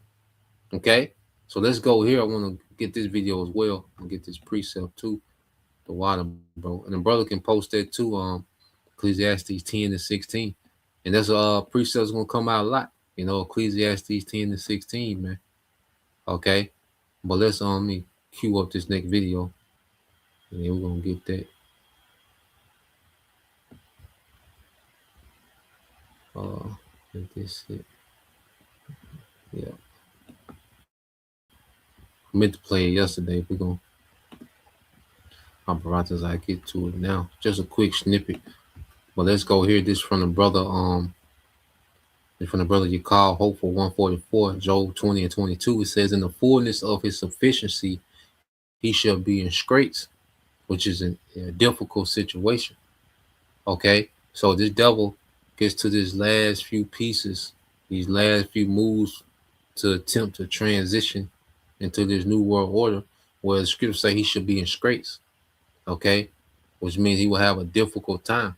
Okay, so let's go here. I want to get this video as well and get this precept too. The water, bro, and the brother can post that too. Ecclesiastes 10 to 16, and that's precept that's gonna come out a lot. You know, Ecclesiastes 10 to 16, man. Okay, but let's me cue up this next video. And then we're gonna get that. Get this shit. Yeah. I meant to play it yesterday. We're gonna operate as I get to it now. Just a quick snippet. But let's go here. This from the brother, you call Hopeful 144, Job 20 and 22. It says, in the fullness of his sufficiency, he shall be in straits, which is a difficult situation. Okay, so this devil gets to this last few pieces, these last few moves to attempt to transition into this new world order, where the scriptures say he should be in straits. Okay, which means he will have a difficult time.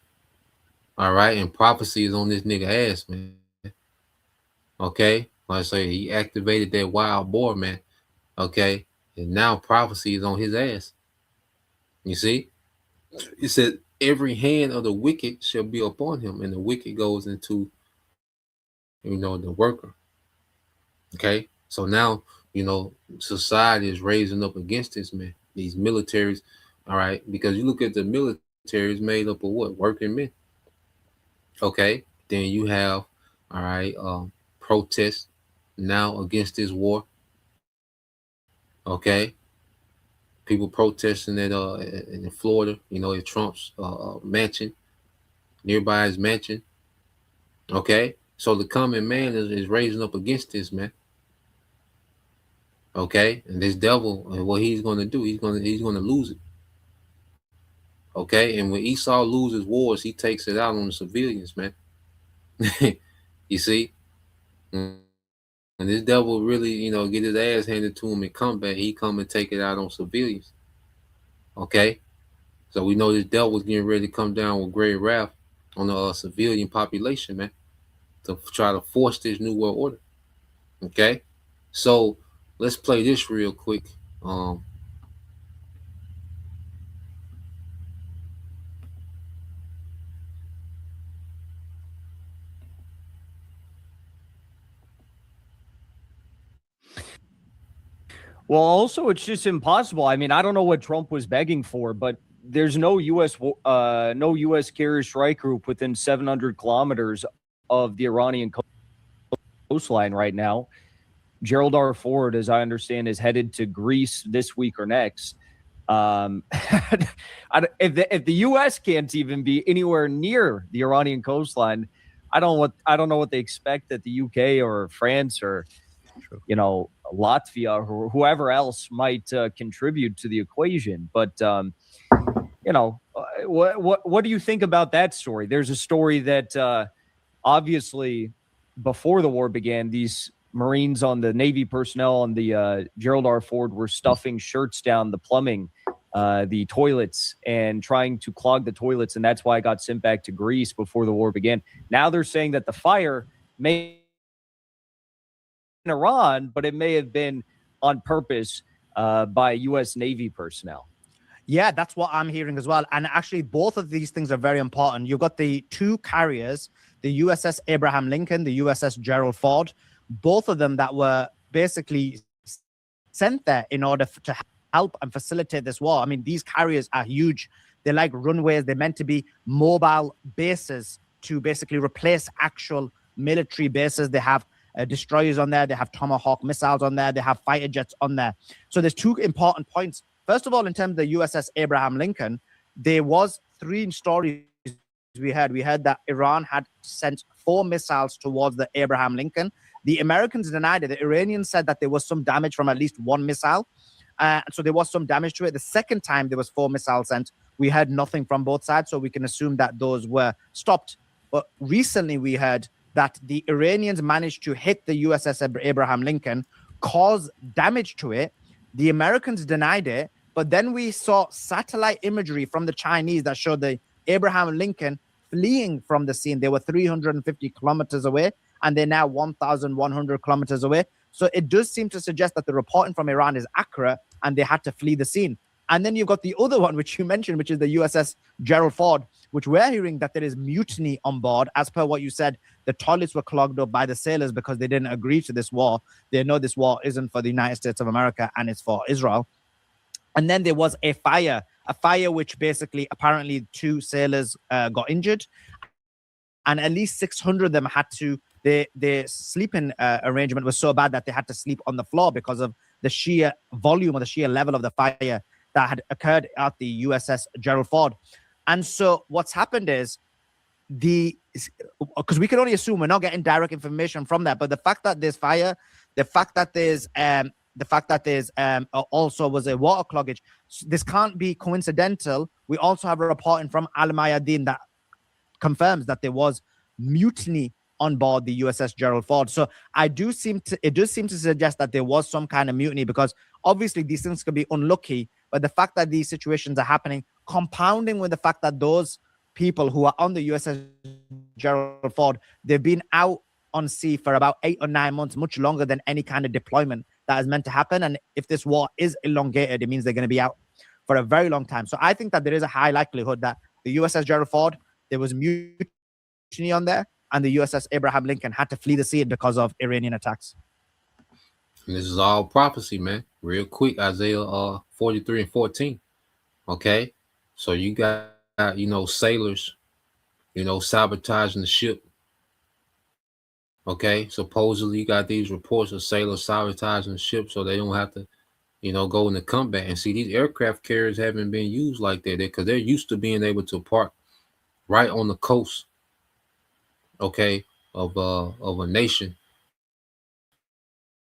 All right, and prophecy is on this nigga ass, man. Okay, like I say, he activated that wild boar, man. Okay, and now prophecy is on his ass. You see, it said every hand of the wicked shall be upon him, and the wicked goes into, the worker. Okay, so now, society is raising up against this man, these militaries. All right, because you look at the military is made up of what? Working men. Okay, then you have, all right, protests now against this war. Okay, people protesting in Florida, at Trump's mansion, nearby his mansion. Okay, so the common man is raising up against this, man. Okay, and this devil, and what he's going to do, he's going to lose it. Okay, and when Esau loses wars, he takes it out on the civilians, man. You see, and this devil really, get his ass handed to him in combat, he come and take it out on civilians. Okay, so we know this devil was getting ready to come down with great wrath on the civilian population, man, to try to force this new world order. Okay, so let's play this real quick. Well, also, it's just impossible. I mean, I don't know what Trump was begging for, but there's no U.S. carrier strike group within 700 kilometers of the Iranian coastline right now. Gerald R. Ford, as I understand, is headed to Greece this week or next. If the U.S. can't even be anywhere near the Iranian coastline, I don't know what they expect that the U.K. or France or Latvia or whoever else might contribute to the equation. But what do you think about that story? There's a story that obviously before the war began, these Marines on the Navy personnel on the Gerald R. Ford were stuffing shirts down the plumbing, the toilets, and trying to clog the toilets, and that's why I got sent back to Greece before the war began. Now they're saying that the fire may in Iran, but it may have been on purpose by U.S. Navy personnel. Yeah, that's what I'm hearing as well. And actually, both of these things are very important. You've got the two carriers, the USS Abraham Lincoln, the USS Gerald Ford, both of them that were basically sent there in order to help and facilitate this war. I mean, these carriers are huge. They're like runways. They're meant to be mobile bases to basically replace actual military bases. They have destroyers on there. They have Tomahawk missiles on there. They have fighter jets on there. So there's two important points. First of all, in terms of the USS Abraham Lincoln, there was 3 stories we heard. We heard that Iran had sent 4 missiles towards the Abraham Lincoln. The Americans denied it. The Iranians said that there was some damage from at least 1 missile. So there was some damage to it. The second time there was 4 missiles sent, we heard nothing from both sides. So we can assume that those were stopped. But recently we heard that the Iranians managed to hit the USS Abraham Lincoln, cause damage to it. The Americans denied it, but then we saw satellite imagery from the Chinese that showed the Abraham Lincoln fleeing from the scene. They were 350 kilometers away, and they're now 1,100 kilometers away. So it does seem to suggest that the reporting from Iran is accurate, and they had to flee the scene. And then you've got the other one, which you mentioned, which is the USS Gerald Ford, which we're hearing that there is mutiny on board. As per what you said, the toilets were clogged up by the sailors because they didn't agree to this war. They know this war isn't for the United States of America and it's for Israel. And then there was a fire which basically apparently 2 sailors got injured, and at least 600 of them had to, their sleeping arrangement was so bad that they had to sleep on the floor because of the sheer volume or the sheer level of the fire that had occurred at the USS Gerald Ford. And so what's happened is because we can only assume, we're not getting direct information from that, but the fact that there's fire, the fact that there's also was a water cloggage, this can't be coincidental. We also have a reporting from Al Mayadeen that confirms that there was mutiny on board the USS Gerald Ford. So it does seem to suggest that there was some kind of mutiny, because obviously these things could be unlucky, but the fact that these situations are happening, compounding with the fact that those people who are on the USS Gerald Ford, they've been out on sea for about 8 or 9 months, much longer than any kind of deployment that is meant to happen. And if this war is elongated, it means they're going to be out for a very long time. So I think that there is a high likelihood that the USS Gerald Ford, there was mutiny on there, and the USS Abraham Lincoln had to flee the scene because of Iranian attacks. And this is all prophecy, man. Real quick, Isaiah 43 and 14. Okay, so you got sailors, sabotaging the ship. Okay, supposedly you got these reports of sailors sabotaging the ship so they don't have to, go in the combat. And see, these aircraft carriers haven't been used like that because they're used to being able to park right on the coast, okay, of a nation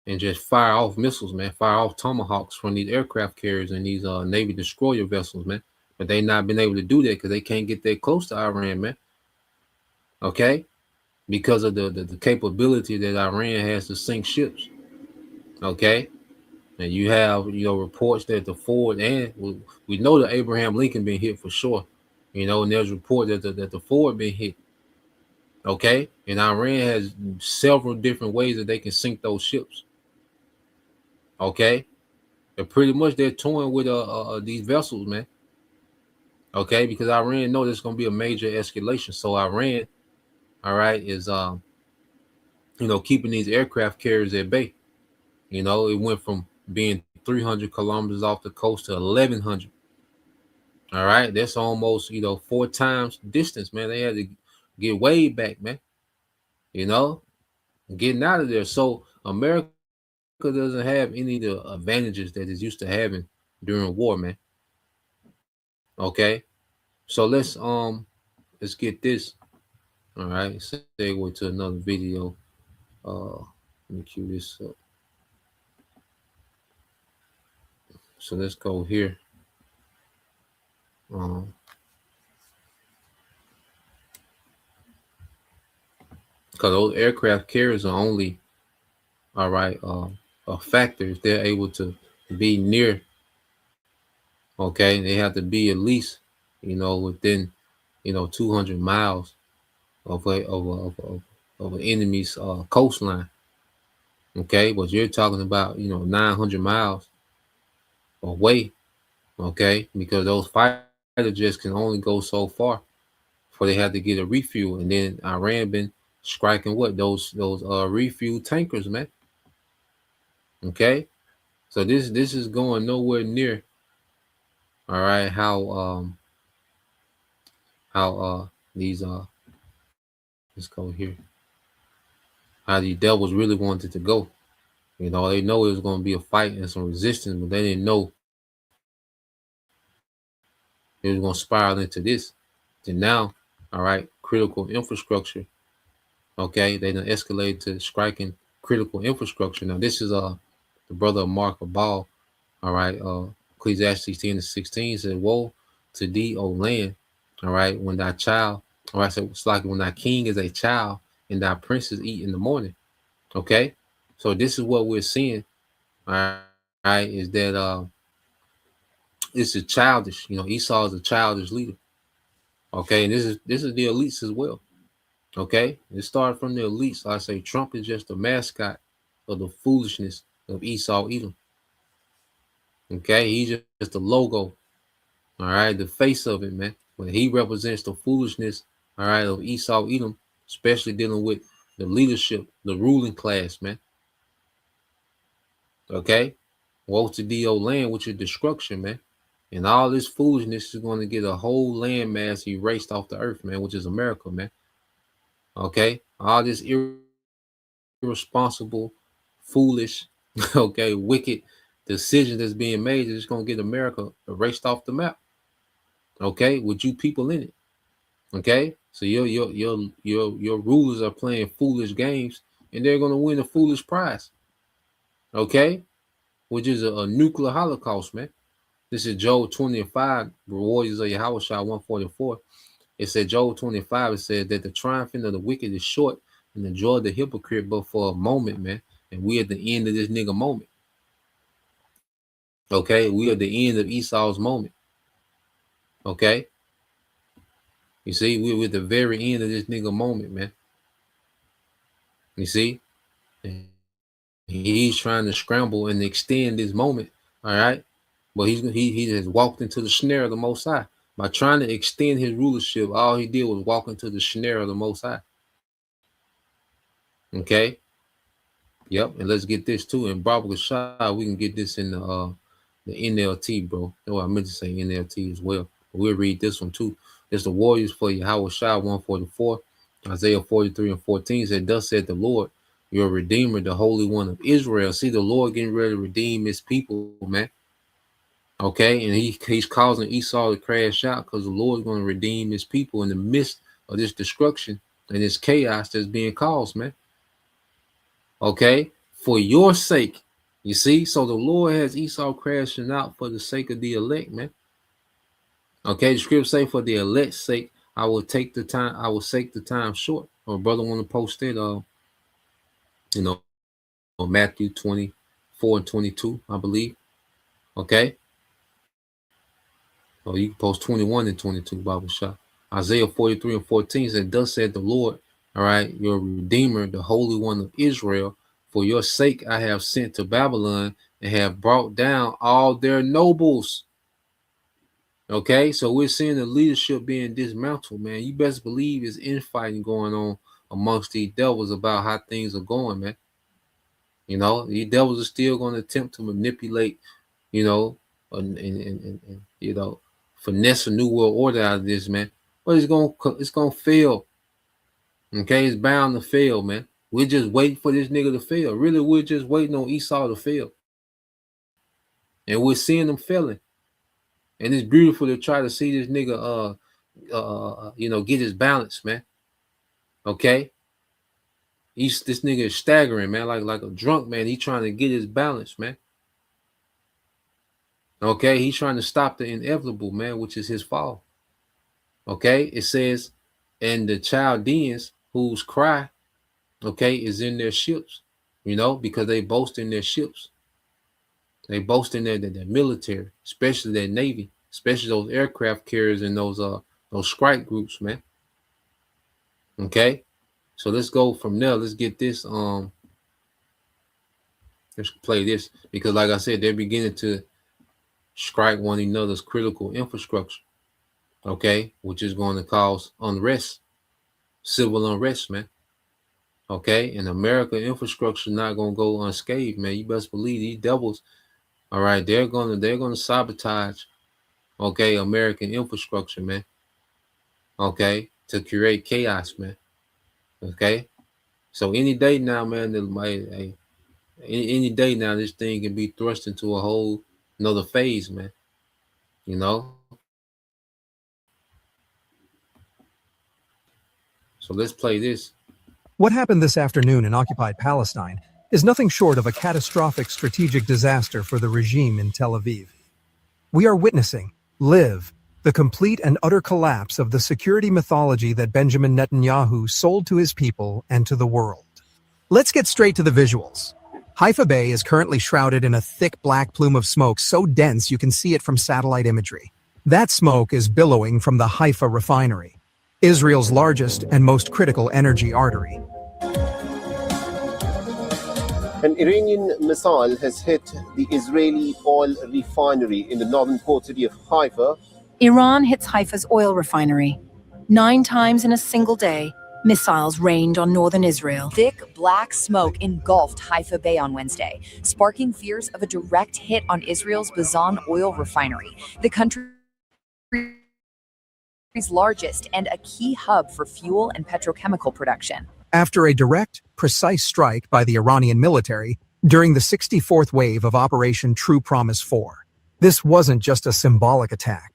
and just fire off missiles, man, fire off tomahawks from these aircraft carriers and these Navy destroyer vessels, man. But they not been able to do that because they can't get that close to Iran, man. Okay, because of the capability that Iran has to sink ships. Okay, and you have reports that the Ford, and we know that Abraham Lincoln been hit for sure, and there's report that the Ford been hit. Okay, and Iran has several different ways that they can sink those ships. Okay, and pretty much they're toying with these vessels, man. Okay, because Iran know there's gonna be a major escalation. So Iran, all right, is keeping these aircraft carriers at bay. It went from being 300 kilometers off the coast to 1,100. All right, that's almost 4 times distance, man. They had to get way back, man. Getting out of there. So America doesn't have any of the advantages that it's used to having during war, man. Okay, so let's get this. All right, segue to another video. Let me cue this up. So let's go here. Because those aircraft carriers are only, all right, a factor if they're able to be near. Okay, they have to be at least, within, 200 miles of an enemy's coastline. Okay, but you're talking about 900 miles away. Okay, because those fighter jets can only go so far before they have to get a refuel, and then Iran been striking those refuel tankers, man. Okay, so this is going nowhere near. All right, how these let's go here. How these devils really wanted to go. They know it was going to be a fight and some resistance, but they didn't know it was going to spiral into this. And now, all right, critical infrastructure. Okay, they done escalated to striking critical infrastructure. Now, this is the brother of Mark Abal. All right, Ecclesiastes 10:16 said, "Woe to thee, O land, all right, when thy child, all right, so it's like when thy king is a child and thy princes eat in the morning. Okay, so this is what we're seeing. All right, is that it's a childish. You know, Esau is a childish leader. Okay, and this is the elites as well. Okay, it started from the elites. Like I say Trump is just a mascot of the foolishness of Esau Edom. Okay, he's just the logo. All right, the face of it, man. When he represents the foolishness, all right, of Esau Edom, especially dealing with the leadership, the ruling class, man. Okay, woe to thee, O land, with your destruction, man. And all this foolishness is going to get a whole landmass erased off the earth, man, which is America, man. Okay, all this irresponsible, foolish, okay, wicked decision that's being made is going to get America erased off the map. Okay, with you people in it. Okay, so your rulers are playing foolish games, and they're going to win a foolish prize. Okay, which is a nuclear holocaust, man. This is Job 20:5, Warriors of Yahweh 144. It said Job 25. It said that the triumphing of the wicked is short, and the joy of the hypocrite but for a moment, man. And we at the end of this nigga moment. Okay, we at the end of Esau's moment. Okay, you see, we're at the very end of this nigga moment, man. You see, and he's trying to scramble and extend this moment. All right, but he has walked into the snare of the Most High by trying to extend his rulership. All he did was walk into the snare of the Most High. Okay. Yep, and let's get this too. In Baruch Shah, we can get this in the NLT, bro. Oh, I meant to say NLT as well. We'll read this one too. It's the Warriors for Yahweh Shah 144. Isaiah 43:14 said, "Thus said the Lord, your Redeemer, the Holy One of Israel." See, the Lord getting ready to redeem his people, man. Okay, and he's causing Esau to crash out because the Lord's going to redeem his people in the midst of this destruction and this chaos that's being caused, man. Okay, for your sake, you see. So the Lord has Esau crashing out for the sake of the elect, man. Okay, the scripture say, "For the elect's sake, I will take the time. I will take the time short." Or brother want to post it, you know, Matthew 24:22, I believe. Okay. Or you can post 21 and 22, Bible shot. Isaiah 43:14 said, "Thus said the Lord, all right, your Redeemer, the Holy One of Israel, for your sake I have sent to Babylon and have brought down all their nobles." Okay, so we're seeing the leadership being dismantled, man. You best believe there's infighting going on amongst these devils about how things are going, man. You know, these devils are still going to attempt to manipulate, you know, and you know, finesse a new world order out of this, man. But it's gonna fail. Okay, it's bound to fail, man. We're just waiting for this nigga to fail. Really, we're just waiting on Esau to fail, and we're seeing them failing. And it's beautiful to try to see this nigga, you know, get his balance, man. Okay, this nigga is staggering, man, like a drunk man. He's trying to get his balance, man. Okay, he's trying to stop the inevitable, man, which is his fall. Okay, it says, and the Chaldeans whose cry, okay, is in their ships, you know, because they boast in their ships. They boast in their military, especially their navy, especially those aircraft carriers and those strike groups, man. Okay, so let's go from there. Let's get this. Let's play this because, like I said, they're beginning to strike one another's critical infrastructure. Okay, which is going to cause unrest, civil unrest, man. Okay, and American infrastructure not gonna go unscathed, man. You best believe these devils. All right, they're gonna sabotage, okay, American infrastructure, man. Okay, to create chaos, man. Okay, so any day now, man, any day now, this thing can be thrust into a whole another phase, man. You know. So let's play this. What happened this afternoon in occupied Palestine is nothing short of a catastrophic strategic disaster for the regime in Tel Aviv. We are witnessing, live, the complete and utter collapse of the security mythology that Benjamin Netanyahu sold to his people and to the world. Let's get straight to the visuals. Haifa Bay is currently shrouded in a thick black plume of smoke so dense you can see it from satellite imagery. That smoke is billowing from the Haifa refinery, Israel's largest and most critical energy artery. An Iranian missile has hit the Israeli oil refinery in the northern port city of Haifa. Iran hits Haifa's oil refinery. 9 times in a single day, missiles rained on northern Israel. Thick black smoke engulfed Haifa Bay on Wednesday, sparking fears of a direct hit on Israel's Bazan oil refinery, the country's largest and a key hub for fuel and petrochemical production. After a direct, precise strike by the Iranian military during the 64th wave of Operation True Promise 4, this wasn't just a symbolic attack.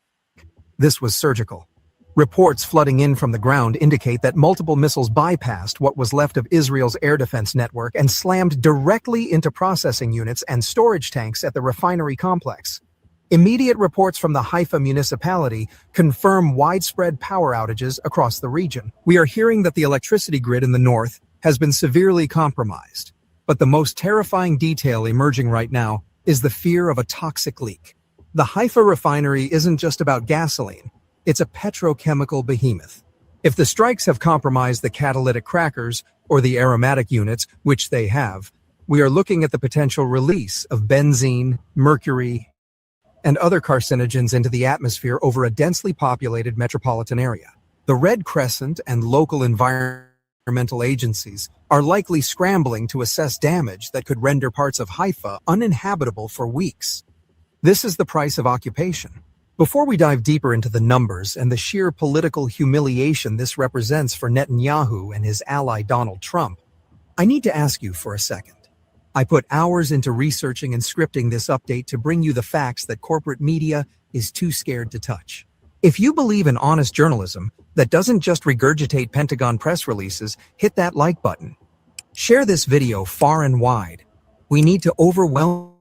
This was surgical. Reports flooding in from the ground indicate that multiple missiles bypassed what was left of Israel's air defense network and slammed directly into processing units and storage tanks at the refinery complex. Immediate reports from the Haifa municipality confirm widespread power outages across the region. We are hearing that the electricity grid in the north has been severely compromised. But the most terrifying detail emerging right now is the fear of a toxic leak. The Haifa refinery isn't just about gasoline. It's a petrochemical behemoth. If the strikes have compromised the catalytic crackers or the aromatic units, which they have, we are looking at the potential release of benzene, mercury, and other carcinogens into the atmosphere over a densely populated metropolitan area. The Red Crescent and local environmental agencies are likely scrambling to assess damage that could render parts of Haifa uninhabitable for weeks. This is the price of occupation. Before we dive deeper into the numbers and the sheer political humiliation this represents for Netanyahu and his ally Donald Trump, I need to ask you for a second. I put hours into researching and scripting this update to bring you the facts that corporate media is too scared to touch. If you believe in honest journalism that doesn't just regurgitate Pentagon press releases, hit that like button. Share this video far and wide. We need to overwhelm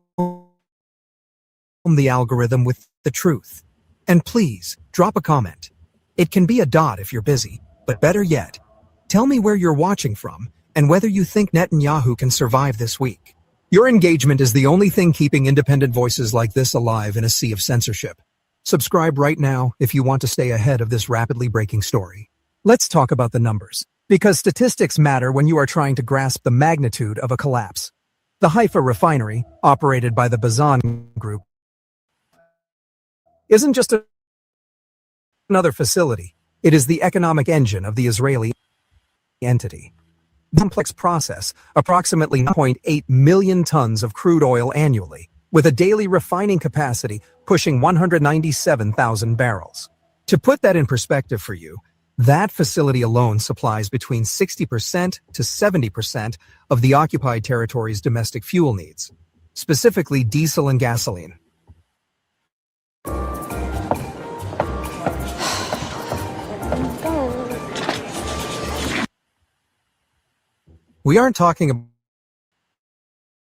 the algorithm with the truth. And please, drop a comment. It can be a dot if you're busy, but better yet, tell me where you're watching from and whether you think Netanyahu can survive this week. Your engagement is the only thing keeping independent voices like this alive in a sea of censorship. Subscribe right now if you want to stay ahead of this rapidly breaking story. Let's talk about the numbers, because statistics matter when you are trying to grasp the magnitude of a collapse. The Haifa refinery, operated by the Bazan Group, isn't just another facility. It is the economic engine of the Israeli entity. Complex process, approximately 9.8 million tons of crude oil annually, with a daily refining capacity pushing 197,000 barrels. To put that in perspective for you, that facility alone supplies between 60% to 70% of the occupied territory's domestic fuel needs, specifically diesel and gasoline. We aren't talking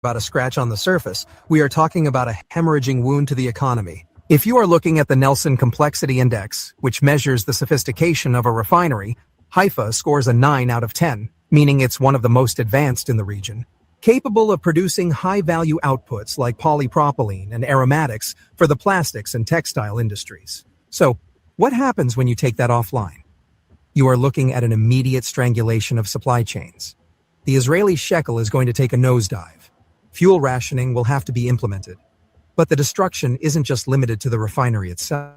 about a scratch on the surface. We are talking about a hemorrhaging wound to the economy. If you are looking at the Nelson Complexity Index, which measures the sophistication of a refinery, Haifa scores a 9 out of 10, meaning it's one of the most advanced in the region, capable of producing high-value outputs like polypropylene and aromatics for the plastics and textile industries. So, what happens when you take that offline? You are looking at an immediate strangulation of supply chains. The Israeli shekel is going to take a nosedive. Fuel rationing will have to be implemented. But the destruction isn't just limited to the refinery itself.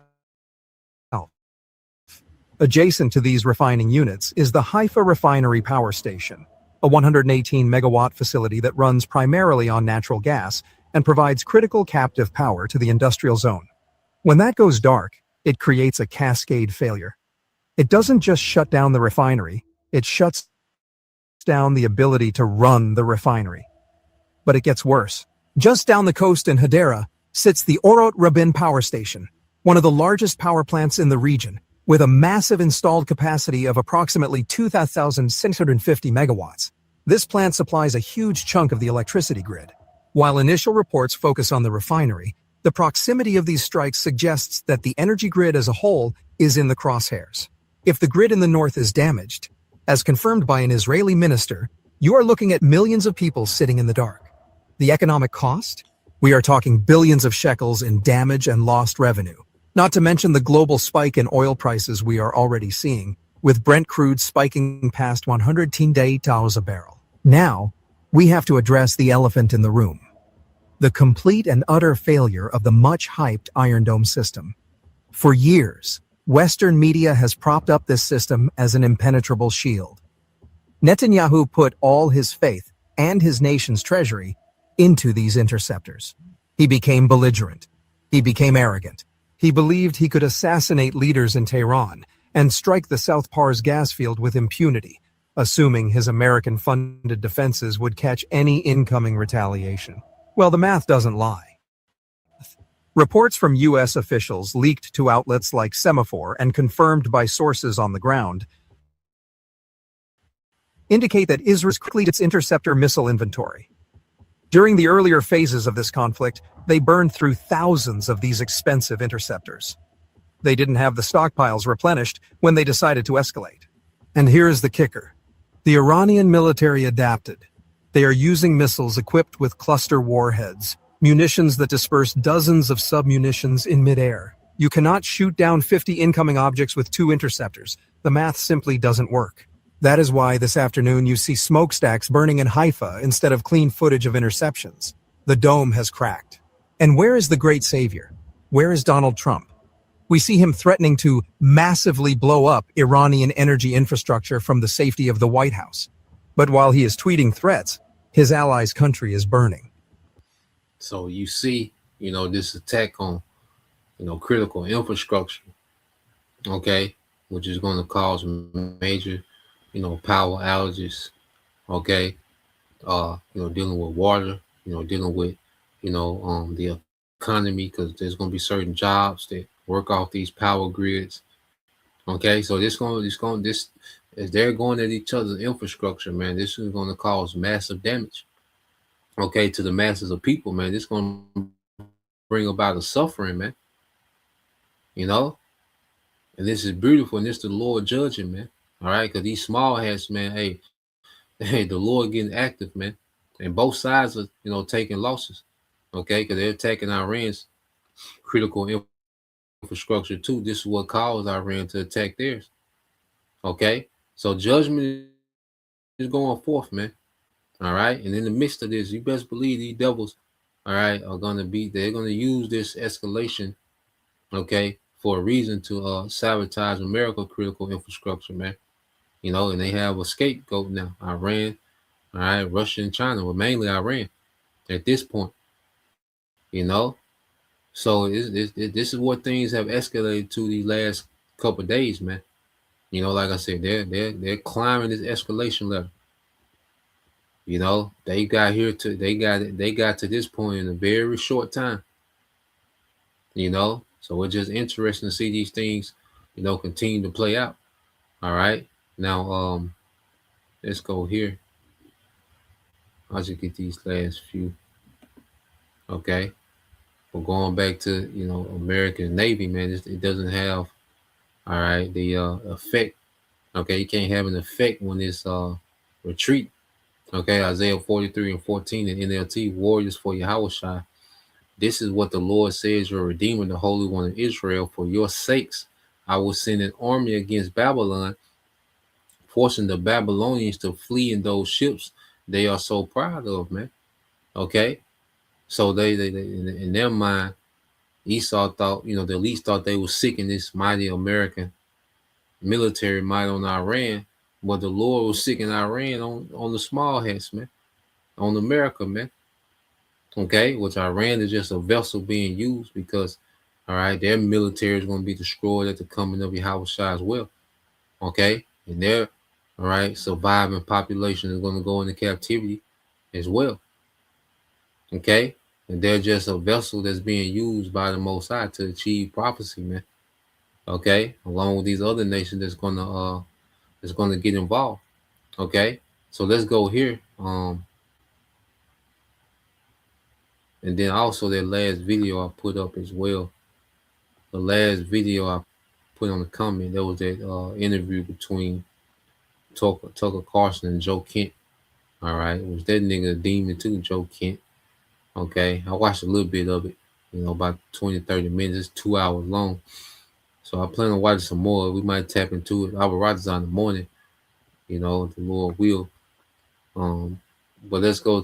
Adjacent to these refining units is the Haifa Refinery Power Station, a 118 megawatt facility that runs primarily on natural gas and provides critical captive power to the industrial zone. When that goes dark, it creates a cascade failure. It doesn't just shut down the refinery, it shuts down the ability to run the refinery. But it gets worse. Just down the coast in Hadera sits the Orot Rabin Power Station, one of the largest power plants in the region, with a massive installed capacity of approximately 2,650 megawatts. This plant supplies a huge chunk of the electricity grid. While initial reports focus on the refinery, The proximity of these strikes suggests that the energy grid as a whole is in the crosshairs. If the grid in the north is damaged, as confirmed by an Israeli minister, you are looking at millions of people sitting in the dark. The economic cost? We are talking billions of shekels in damage and lost revenue. Not to mention the global spike in oil prices we are already seeing, with Brent crude spiking past $110 a barrel. Now, we have to address the elephant in the room: the complete and utter failure of the much-hyped Iron Dome system. For years, Western media has propped up this system as an impenetrable shield. Netanyahu put all his faith and his nation's treasury into these interceptors. He became belligerent. He became arrogant. He believed he could assassinate leaders in Tehran and strike the South Pars gas field with impunity, assuming his American-funded defenses would catch any incoming retaliation. Well, the math doesn't lie. Reports from U.S. officials leaked to outlets like Semaphore and confirmed by sources on the ground indicate that Israel cleared its interceptor missile inventory. During the earlier phases of this conflict, they burned through thousands of these expensive interceptors. They didn't have the stockpiles replenished when they decided to escalate. And here is the kicker. The Iranian military adapted. They are using missiles equipped with cluster warheads, munitions that disperse dozens of submunitions in midair. You cannot shoot down 50 incoming objects with 2 interceptors. The math simply doesn't work. That is why this afternoon you see smokestacks burning in Haifa instead of clean footage of interceptions. The dome has cracked. And where is the great savior? Where is Donald Trump? We see him threatening to massively blow up Iranian energy infrastructure from the safety of the White House. But while he is tweeting threats, his allies' country is burning. So you see, this attack on, critical infrastructure, okay, which is going to cause major, power outages, okay, dealing with water, dealing with, the economy, because there's going to be certain jobs that work off these power grids, okay. So this as they're going at each other's infrastructure, man, this is going to cause massive damage, okay, to the masses of people, man. This is going to bring about a suffering, man, and this is beautiful, and this is the Lord judging, man. All right, because these small hats, man, hey, the Lord getting active, man, and both sides are, taking losses, okay, because they're attacking Iran's critical infrastructure too. This is what caused Iran to attack theirs, okay. So judgment is going forth, man. All right, and in the midst of this, you best believe these devils, all right, they're gonna use this escalation, okay, for a reason to sabotage America's critical infrastructure, man. And they have a scapegoat now, Iran, all right, Russia and China, but mainly Iran at this point, So this is what things have escalated to these last couple of days, man. Like I said, they're climbing this escalation ladder. They got to this point in a very short time. So it's just interesting to see these things, continue to play out. All right. Now, let's go here. I'll just get these last few. Okay. We're going back to, American Navy, man. It doesn't have, all right, the effect. Okay. You can't have an effect when it's retreat. Okay. Isaiah 43:14 and NLT, warriors for Yahushua. This is what the Lord says, your Redeemer, the Holy One of Israel. For your sakes, I will send an army against Babylon, forcing the Babylonians to flee in those ships they are so proud of, man. Okay. So they in their mind, Esau thought, the elites thought they were sick in this mighty American military might on Iran, but the Lord was sick in Iran on the small hats, man, on America, man. Okay, which Iran is just a vessel being used because, all right, their military is going to be destroyed at the coming of Yahushua as well. Okay, and their, all right, surviving population is going to go into captivity as well. Okay, and they're just a vessel that's being used by the Most High to achieve prophecy, man. Okay, along with these other nations that's gonna get involved. Okay, so let's go here. And then also that last video I put up as well. The last video I put on the comment, there was that interview between Tucker Carlson and Joe Kent. All right, was that nigga a demon too, Joe Kent? Okay, I watched a little bit of it, about 20, 30 minutes. It's 2 hours long. So I plan on watching some more. We might tap into it. I will watch it in the morning, the Lord will. But let's go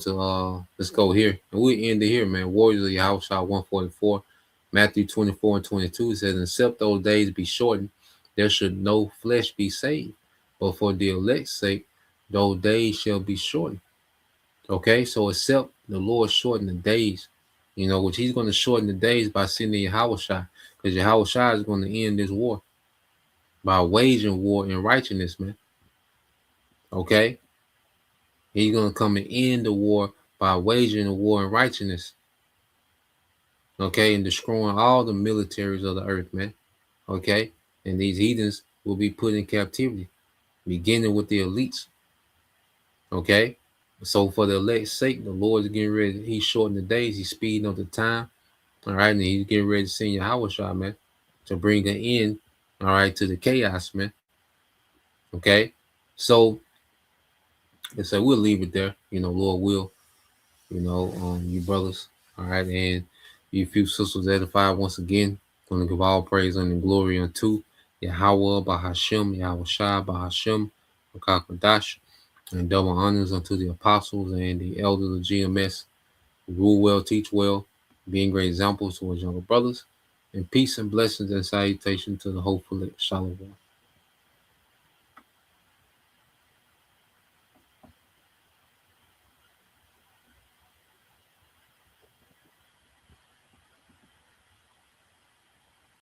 here. And we end it here, man. Warriors of Yahushua 144. Matthew 24 and 22 says, except those days be shortened, there should no flesh be saved. But for the elect's sake, those days shall be shortened. Okay, so except the Lord shorten the days, which he's going to shorten the days by sending Yahushua, because Yahushua is going to end this war by waging war in righteousness, man. Okay, he's going to come and end the war by waging a war in righteousness. Okay, and destroying all the militaries of the earth, man. Okay, and these heathens will be put in captivity, beginning with the elites. Okay, so for the elect's sake, the Lord is getting ready. He's shortening the days. He's speeding up the time. All right, and he's getting ready to send Yahushua, man, to bring an end, all right, to the chaos, man. Okay, so we'll leave it there. Lord will. You brothers, all right, and you few sisters edified once again. Going to give all praise and glory unto Yahweh, Bahashem, Yahushua, Bahashem, Makakadash, and double honors unto the apostles and the elders of GMS. Rule well, teach well, being great examples towards younger brothers, and peace and blessings and salutation to the hopeful Shalom.